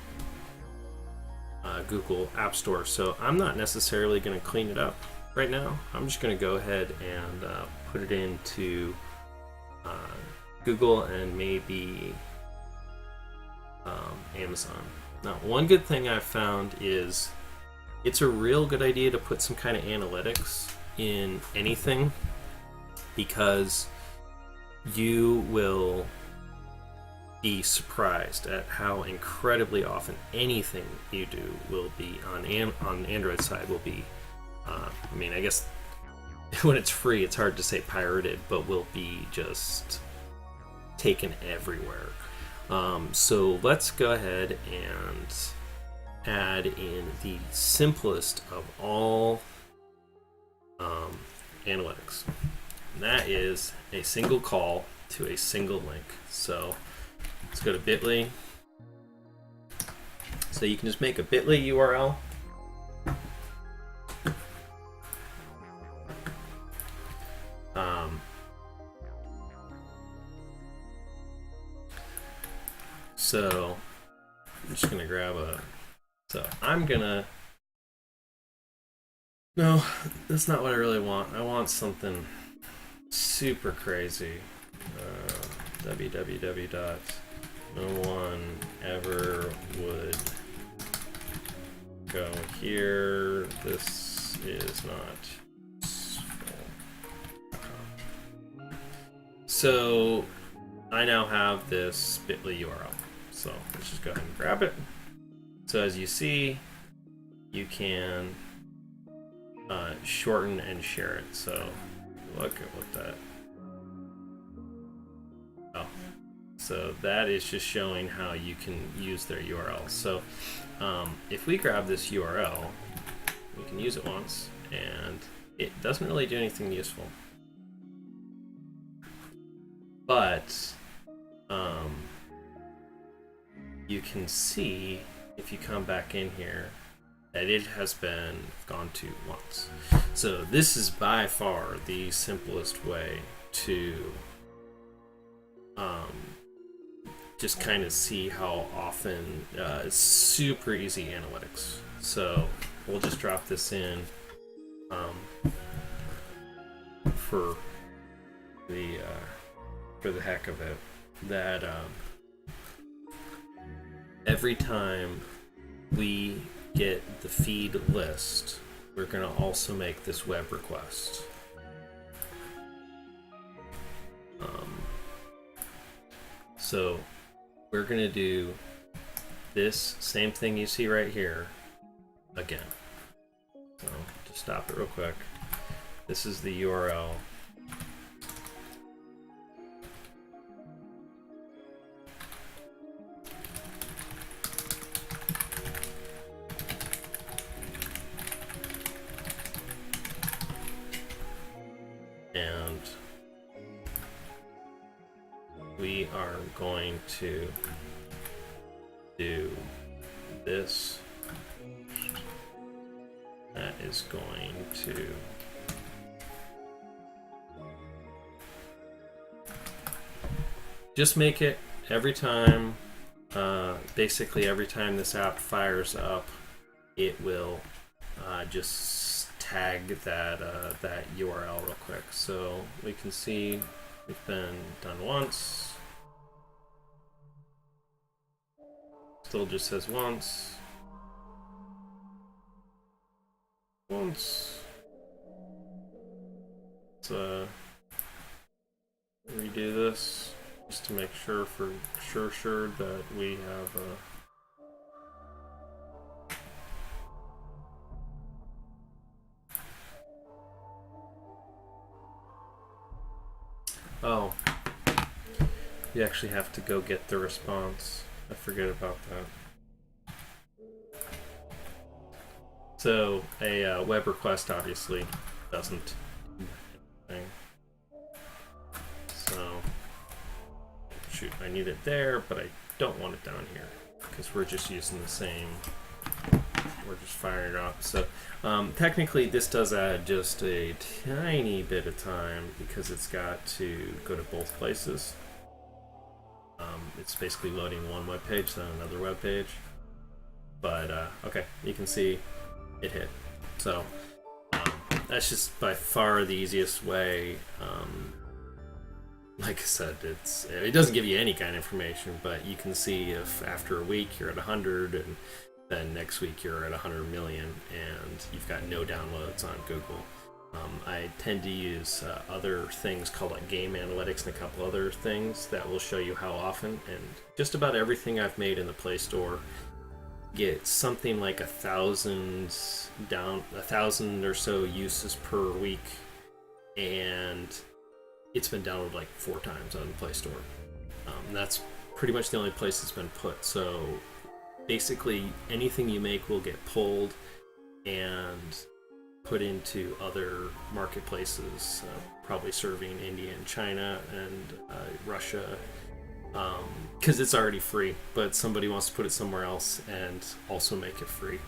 Google App Store. So I'm not necessarily going to clean it up right now. I'm just going to go ahead and put it into Google and maybe Amazon. Now, one good thing I've found is it's a real good idea to put some kind of analytics in anything, because you will be surprised at how incredibly often anything you do will be on the Android side will be, I mean, I guess when it's free, it's hard to say pirated, but will be just taken everywhere. So let's go ahead and add in the simplest of all analytics. And that is a single call to a single link. So let's go to bit.ly. So you can just make a bit.ly URL. So I'm just gonna grab a. So I'm gonna. No, that's not what I really want. I want something super crazy. www.no-one-ever-would go here. This is not useful. So I now have this bit.ly URL. So let's just go ahead and grab it. So as you see, you can shorten and share it. So look at what that. Oh, so that is just showing how you can use their URL. So if we grab this URL, we can use it once, and it doesn't really do anything useful. But you can see if you come back in here that it has been gone to once. So this is by far the simplest way to just kind of see how often it's super easy analytics. So we'll just drop this in for the heck of it, that every time we get the feed list, we're going to also make this web request. So we're going to do this same thing you see right here again. So just stop it real quick. This is the URL. And we are going to do this. That is going to just make it every time, basically every time this app fires up, it will just tag that that URL real quick. So we can see it's been done once. Still just says once. Once. Let's redo this just to make sure sure that we have Oh, you actually have to go get the response. I forget about that. So a web request obviously doesn't do anything. So shoot, I need it there, but I don't want it down here because we're just using the same. We're just firing it off. So technically this does add just a tiny bit of time because it's got to go to both places. It's basically loading one web page, then another web page. But okay, you can see it hit. So that's just by far the easiest way. Like I said, it doesn't give you any kind of information, but you can see if after a week you're at 100 and then next week you're at 100 million and you've got no downloads on Google. I tend to use other things called like game analytics and a couple other things that will show you how often, and just about everything I've made in the Play Store gets something like 1,000 or so uses per week, and it's been downloaded like 4 times on the Play Store. That's pretty much the only place it's been put. So basically anything you make will get pulled and put into other marketplaces, probably serving India and China and Russia, because it's already free, but somebody wants to put it somewhere else and also make it free.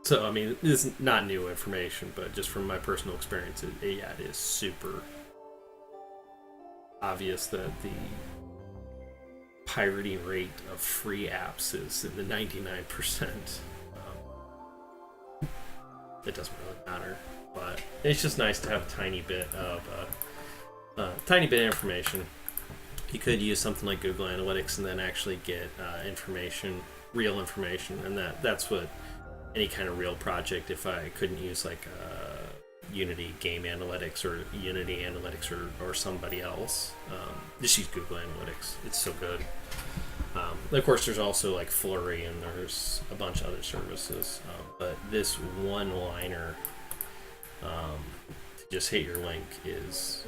So I mean, this is not new information, but just from my personal experience, it is super obvious that the pirating rate of free apps is in the 99%. It doesn't really matter, but it's just nice to have a tiny bit of information. You could use something like Google Analytics and then actually get information, real information, and that's what any kind of real project. If I couldn't use like Unity Game Analytics or Unity Analytics or somebody else. Just use Google Analytics. It's so good. Of course, there's also like Flurry and there's a bunch of other services. But this one-liner to just hit your link is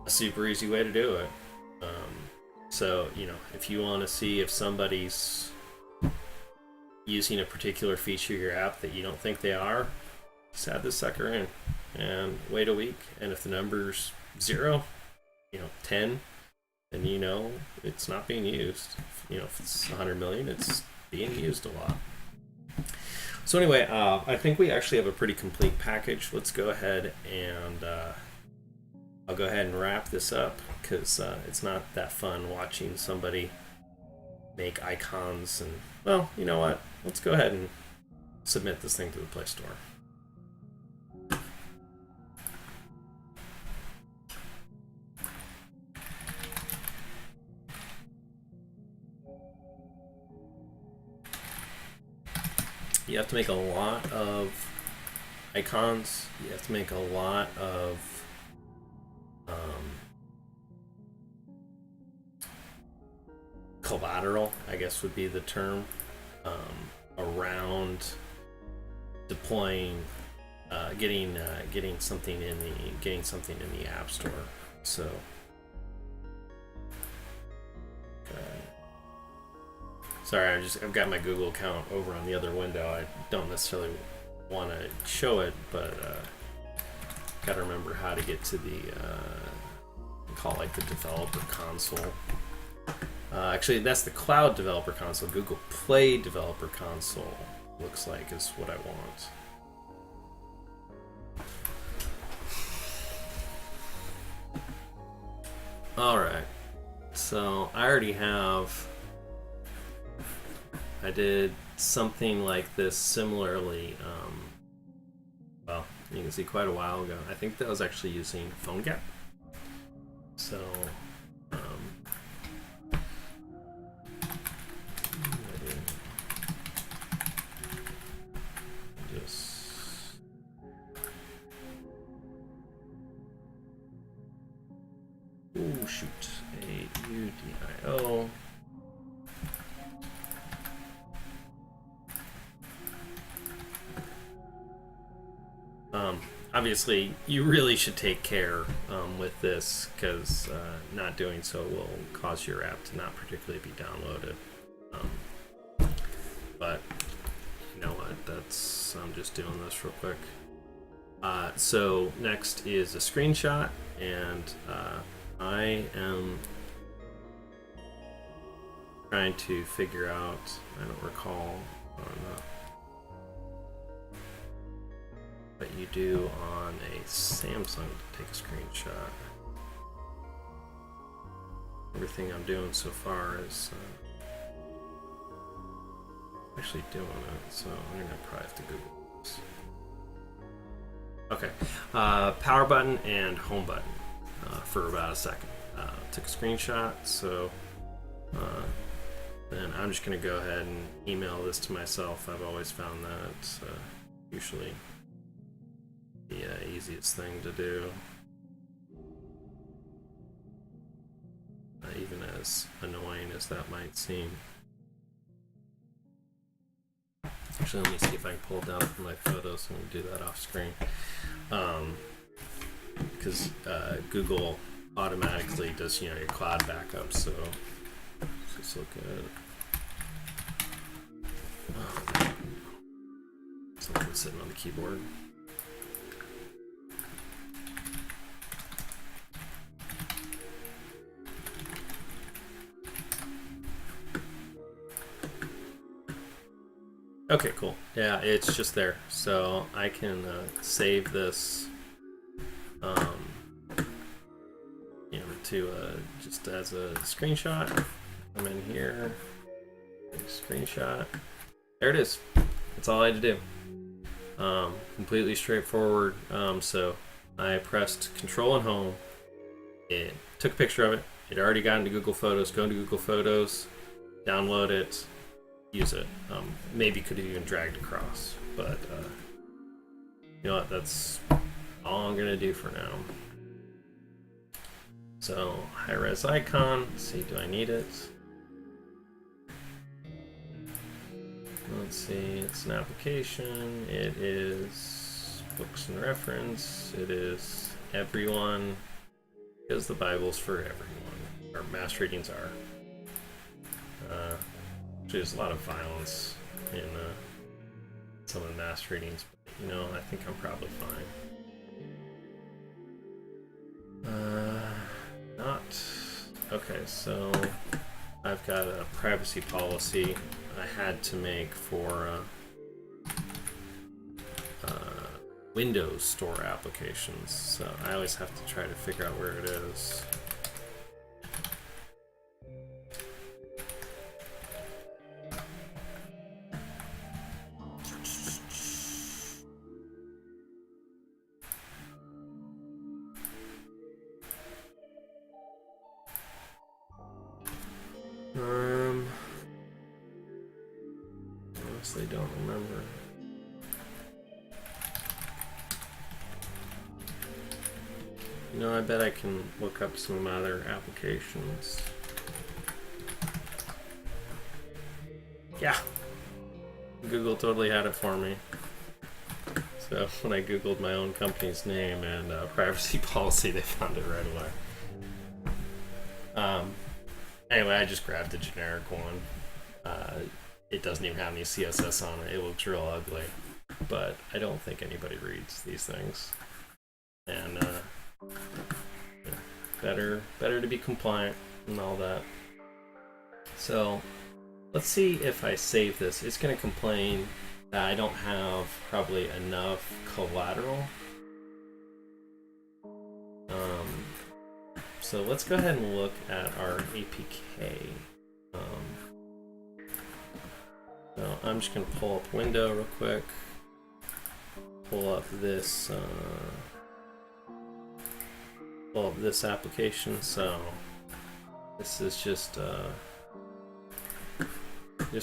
a super easy way to do it. So, if you want to see if somebody's using a particular feature of your app that you don't think they are, just add this sucker in and wait a week. And if the number's 0, 10, then it's not being used. If it's 100 million, it's being used a lot. So anyway, I think we actually have a pretty complete package. Let's go ahead and I'll go ahead and wrap this up because it's not that fun watching somebody make icons. And well, you know what? Let's go ahead and submit this thing to the Play Store. You have to make a lot of icons. You have to make a lot of collateral, I guess would be the term, around deploying, getting something in the App Store. So. Sorry, I've got my Google account over on the other window. I don't necessarily want to show it, but gotta remember how to get to the call it like the developer console. Actually, that's the cloud developer console. Google Play developer console looks like is what I want. All right, so I already have. I did something like this similarly, well, you can see quite a while ago. I think that was actually using PhoneGap. So, shoot, AUDIO. Obviously, you really should take care with this because not doing so will cause your app to not particularly be downloaded. But you know what? I'm just doing this real quick. So next is a screenshot, and I am trying to figure out. I don't recall on. What you do on a Samsung to take a screenshot. Everything I'm doing so far is actually doing it, so I'm gonna probably have to Google this. Okay, power button and home button for about a second. Took a screenshot, so then I'm just gonna go ahead and email this to myself. I've always found that usually the easiest thing to do, even as annoying as that might seem. Actually, let me see if I can pull it down from my photos and do that off screen. Because Google automatically does, your cloud backup, so let's look at something sitting on the keyboard. Okay, cool. Yeah, it's just there. So I can save this, to just as a screenshot. I'm in here, screenshot. There it is. That's all I had to do. Completely straightforward. So I pressed Control and Home. It took a picture of it. It already got into Google Photos. Go into Google Photos, download it. Use it. Maybe could have even dragged across, but You know what? That's all I'm gonna do for now. So high-res icon. Let's see, do I need it? Let's see. It's an application. It is books and reference. It is everyone, because the Bible's for everyone. Or mass readings are. There's a lot of violence in some of the mass readings, but, you know, I think I'm probably fine. Not okay. So I've got a privacy policy I had to make for Windows Store applications, so I always have to try to figure out where it is. Honestly, don't remember. You know, I bet I can look up some other applications. Yeah, Google totally had it for me. So when I googled my own company's name and privacy policy, they found it right away. Anyway, I just grabbed the generic one. It doesn't even have any CSS on it. It looks real ugly, but I don't think anybody reads these things. And yeah, better to be compliant and all that. So let's see if I save this. It's going to complain that I don't have probably enough collateral. So let's go ahead and look at our APK. So I'm just going to pull up window real quick. Pull up this application. So this is just a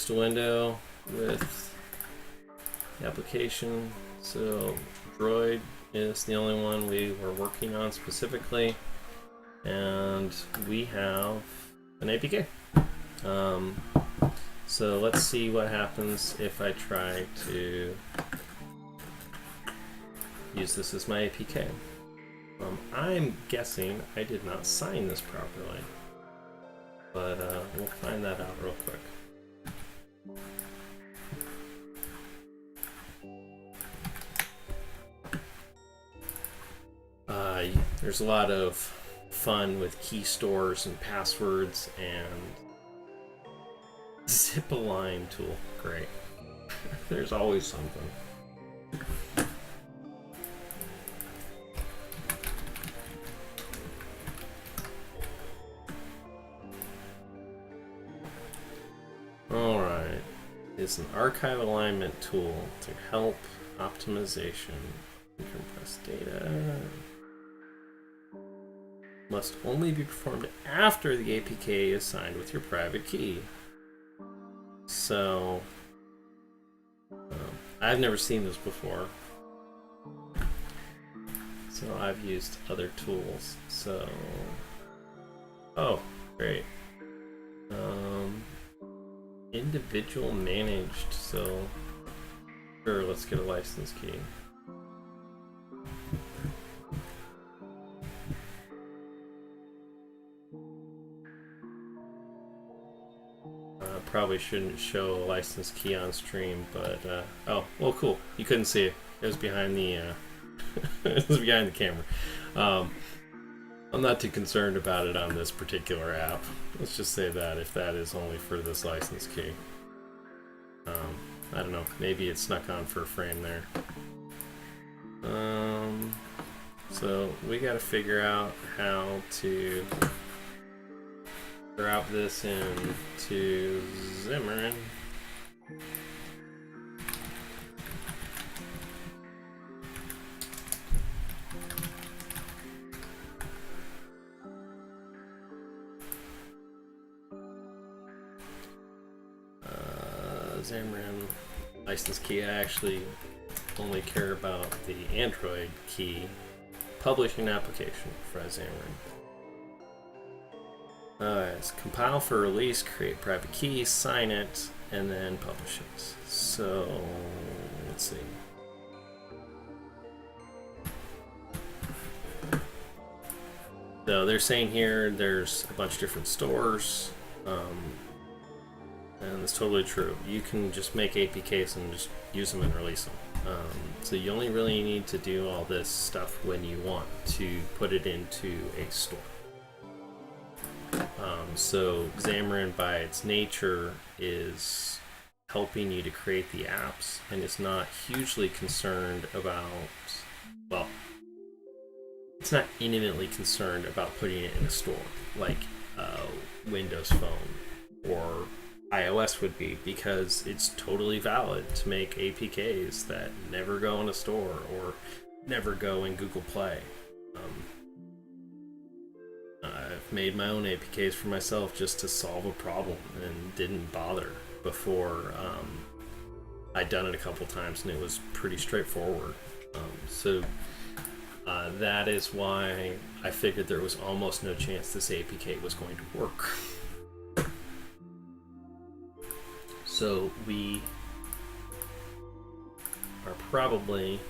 window with the application. So Droid is the only one we were working on specifically, and we have an APK. So let's see what happens if I try to use this as my APK. I'm guessing I did not sign this properly, but we'll find that out real quick. There's a lot of fun with key stores and passwords and zip-align tool. Great. There's always something. Alright. It's an archive alignment tool to help optimization. Compress data. Must only be performed after the APK is signed with your private key. So, I've never seen this before. So I've used other tools. So, oh, great. Individual managed. So, sure, let's get a license key. Probably shouldn't show a license key on stream, but oh, well, cool. You couldn't see it. It was behind the it was behind the camera. I'm not too concerned about it on this particular app. Let's just say that if that is only for this license key. I don't know. Maybe it snuck on for a frame there. So we got to figure out how to route this into Xamarin. Xamarin license key. I actually only care about the Android key, publish an application for Xamarin. Alright, so compile for release, create private key, sign it, and then publish it. So, let's see. So they're saying here there's a bunch of different stores, and it's totally true. You can just make APKs and just use them and release them. So you only really need to do all this stuff when you want to put it into a store. So Xamarin, by its nature, is helping you to create the apps, and it's not hugely concerned about, well, it's not intimately concerned about putting it in a store like Windows Phone or iOS would be, because it's totally valid to make APKs that never go in a store or never go in Google Play. I've made my own APKs for myself just to solve a problem and didn't bother before. I'd done it a couple times and it was pretty straightforward. That is why I figured there was almost no chance this APK was going to work. So we are probably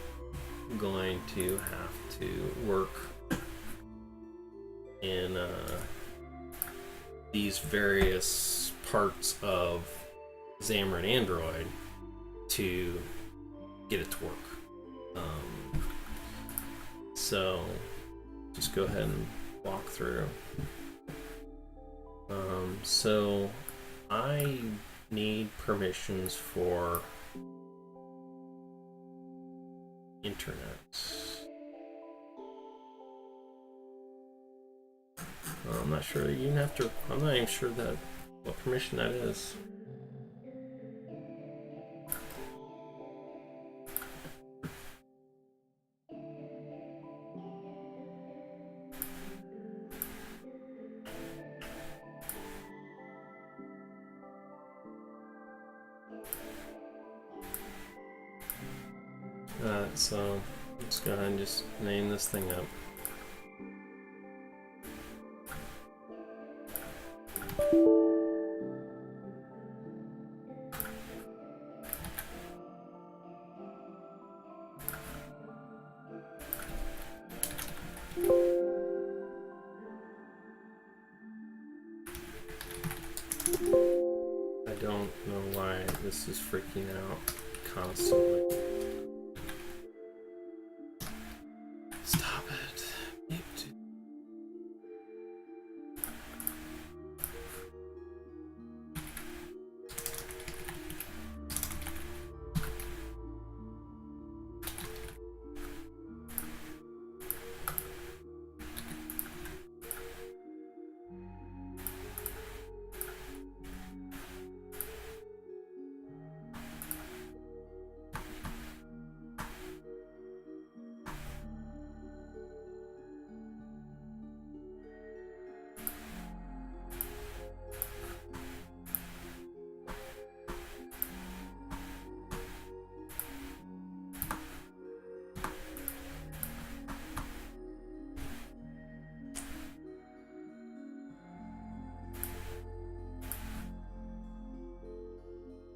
going to have to work in these various parts of Xamarin Android to get it to work. So just go ahead and walk through. So I need permissions for internet. I'm not sure. You have to. I'm not even sure that what permission that is. So let's go ahead and just name this thing up. I don't know why this is freaking out constantly. Stop it. Mute.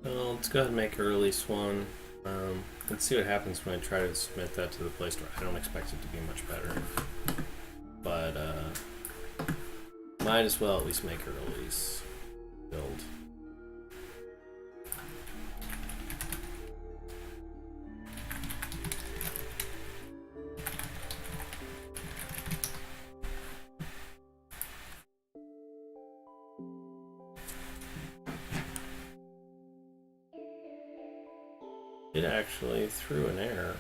Well, let's go ahead and make a release one. Let's see what happens when I try to submit that to the Play Store. I don't expect it to be much better, but might as well at least make a release build. It actually threw an error.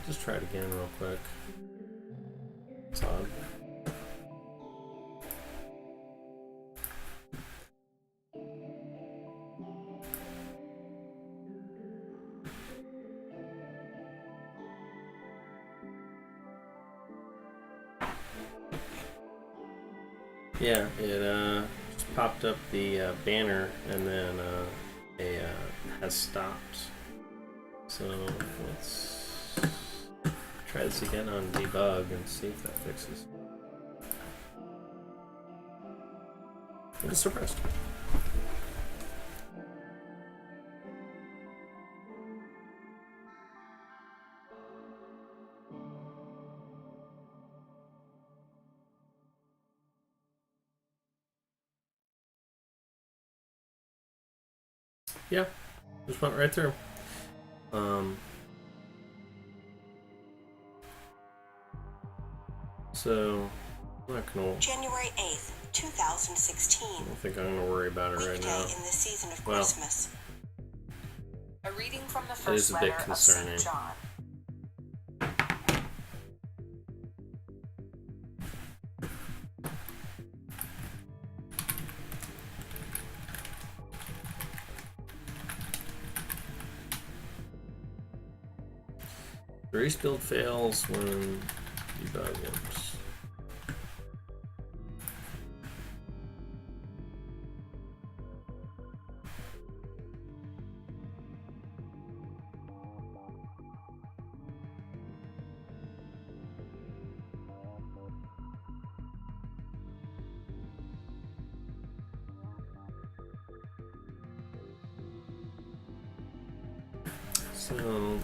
Just try it again real quick. It's odd. Yeah, it just popped up the banner and then has stopped. So let's try this again on debug and see if that fixes. I'm just surprised. Yeah, just went right through. So I'm not gonna. January 8th, 2016. I don't think I'm gonna worry about it right now. Weekday in the season of Well, Christmas. A reading from the it is first a letter bit of concerning. St. John. The race build fails when debug works. So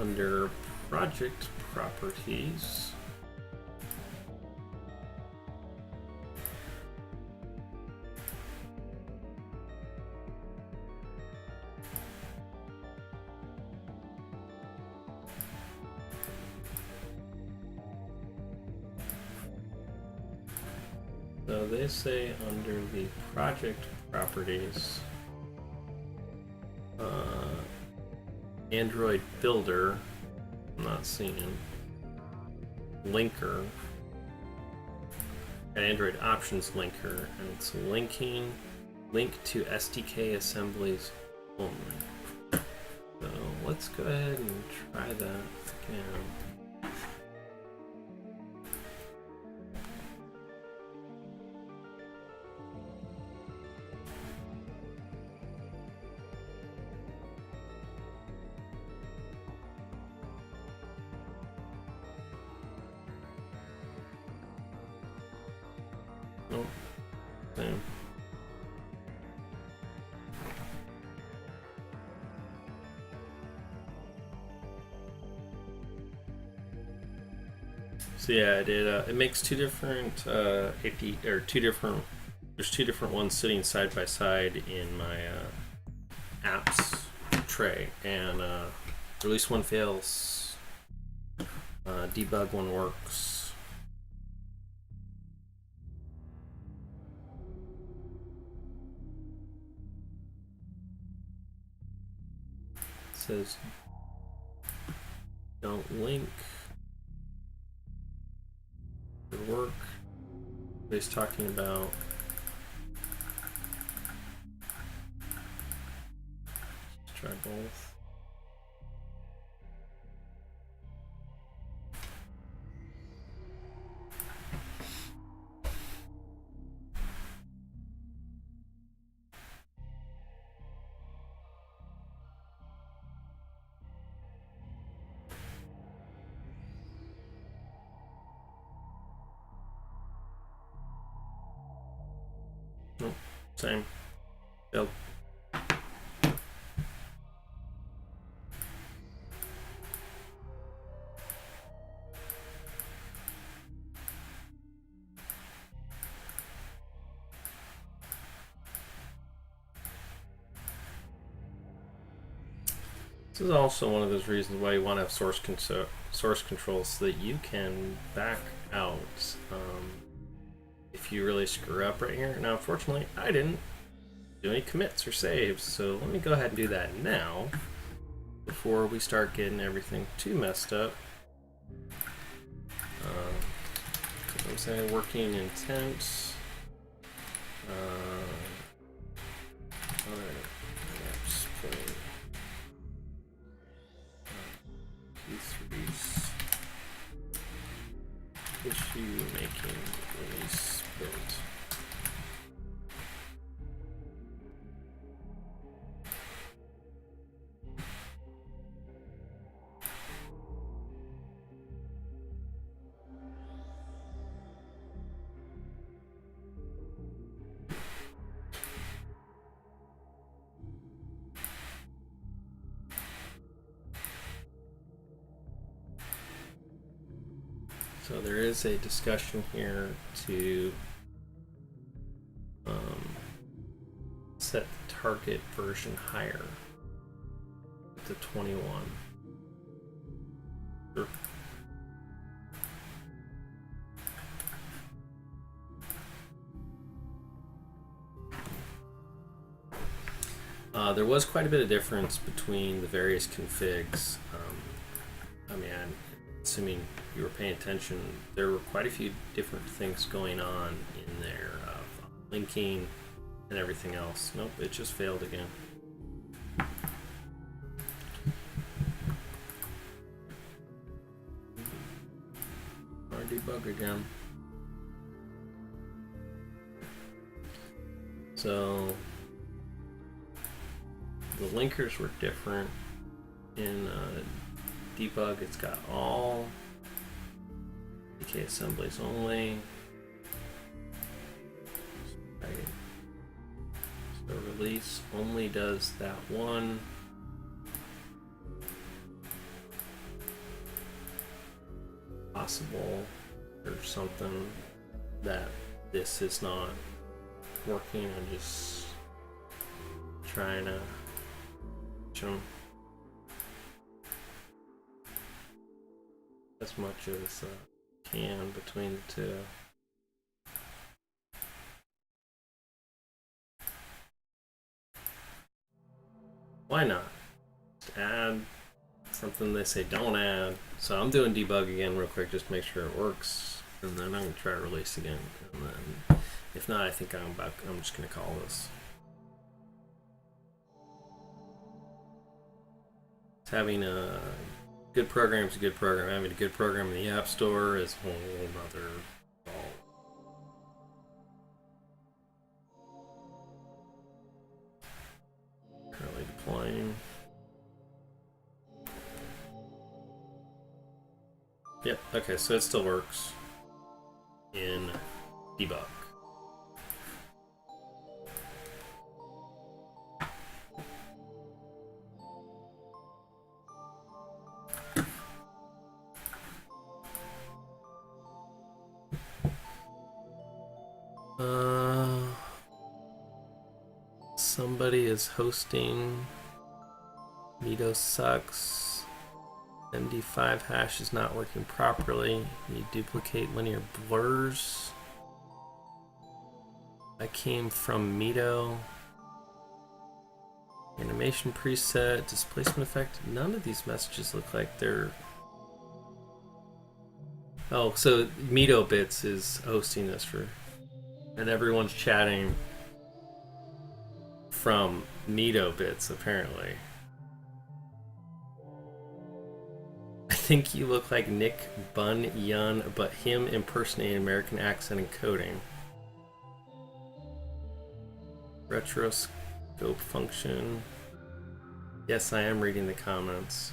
under project properties, so they say under the project properties, Android Builder, I'm not seeing, linker, and Android Options linker, and it's link to SDK assemblies only. So let's go ahead and try that again. Nope. Same. So yeah, it makes two different AP or there's two different ones sitting side by side in my apps tray, and release one fails, debug one works. It says don't link the work. He's talking about let's try both. Nope, same. Failed. This is also one of those reasons why you want to have source control so that you can back out if you really screw up right here. Now, unfortunately, I didn't do any commits or saves, so let me go ahead and do that now before we start getting everything too messed up. I'm saying working intent. Let's put P3's issue making release build. So there is a discussion here to set the target version higher to 21. Sure. There was quite a bit of difference between the various configs. I mean, assuming you were paying attention, there were quite a few different things going on in there, linking and everything else. Nope, it just failed again. Or debug again. So the linkers were different. In debug, it's got all DK assemblies only. So release only does that one. Possible there's something that this is not working. I'm just trying to show as much as can between the two. Why not? Just add something they say don't add. So I'm doing debug again real quick just to make sure it works, and then I'm gonna try release again, and then if not, I think I'm just gonna call this. Having a good program is a good program. Having a good program in the App Store is a whole other ball. Currently deploying. Yep, okay, so it still works in debug. Somebody is hosting. Mito sucks. MD5 hash is not working properly. You duplicate linear blurs. I came from Mito. Animation preset, displacement effect. None of these messages look like they're... Oh, so Mito Bits is hosting this for... And everyone's chatting from Mito Bits, apparently. I think you look like Nick Bun Yun, but him impersonating American accent and coding. Retroscope function. Yes, I am reading the comments.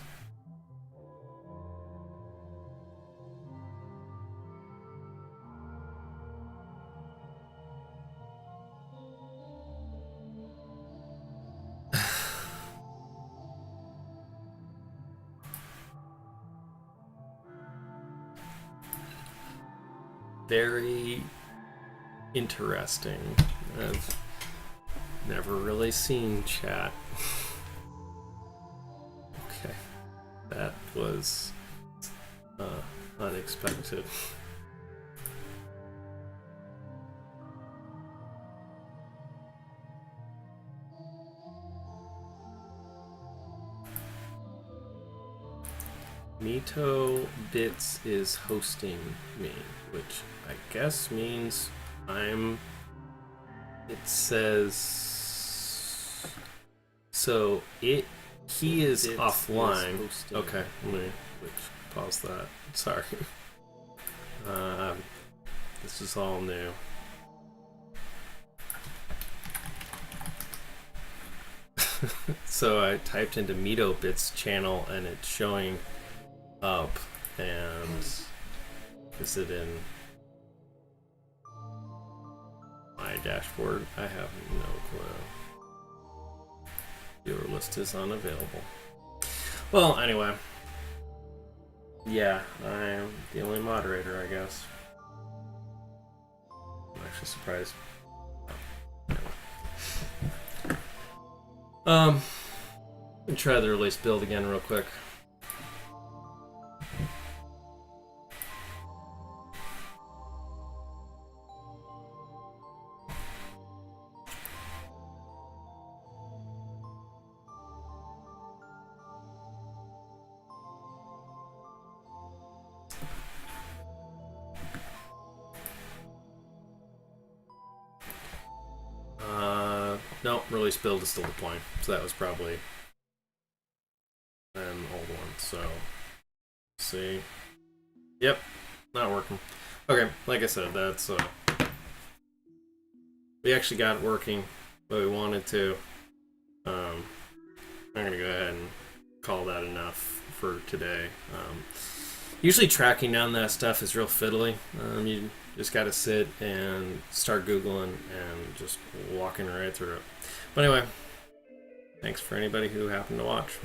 Very interesting. I've never really seen chat. Okay, that was unexpected. Mito Bits is hosting me, which I guess means I'm... It says... So he is offline. Okay, let me pause that. Sorry. This is all new. So I typed into Mito Bits channel and it's showing up, and is it in my dashboard? I have no clue. Viewer list is unavailable. Well, anyway, Yeah, I am the only moderator, I guess. I'm actually surprised. Let me try the release build again real quick. No, release build is still deploying, so that was probably an old one. So, let's see. Yep, not working. Okay, like I said, that's we actually got it working, but we wanted to. I'm gonna go ahead and call that enough for today. Usually tracking down that stuff is real fiddly. You just got to sit and start Googling and just walking right through it. But anyway, thanks for anybody who happened to watch.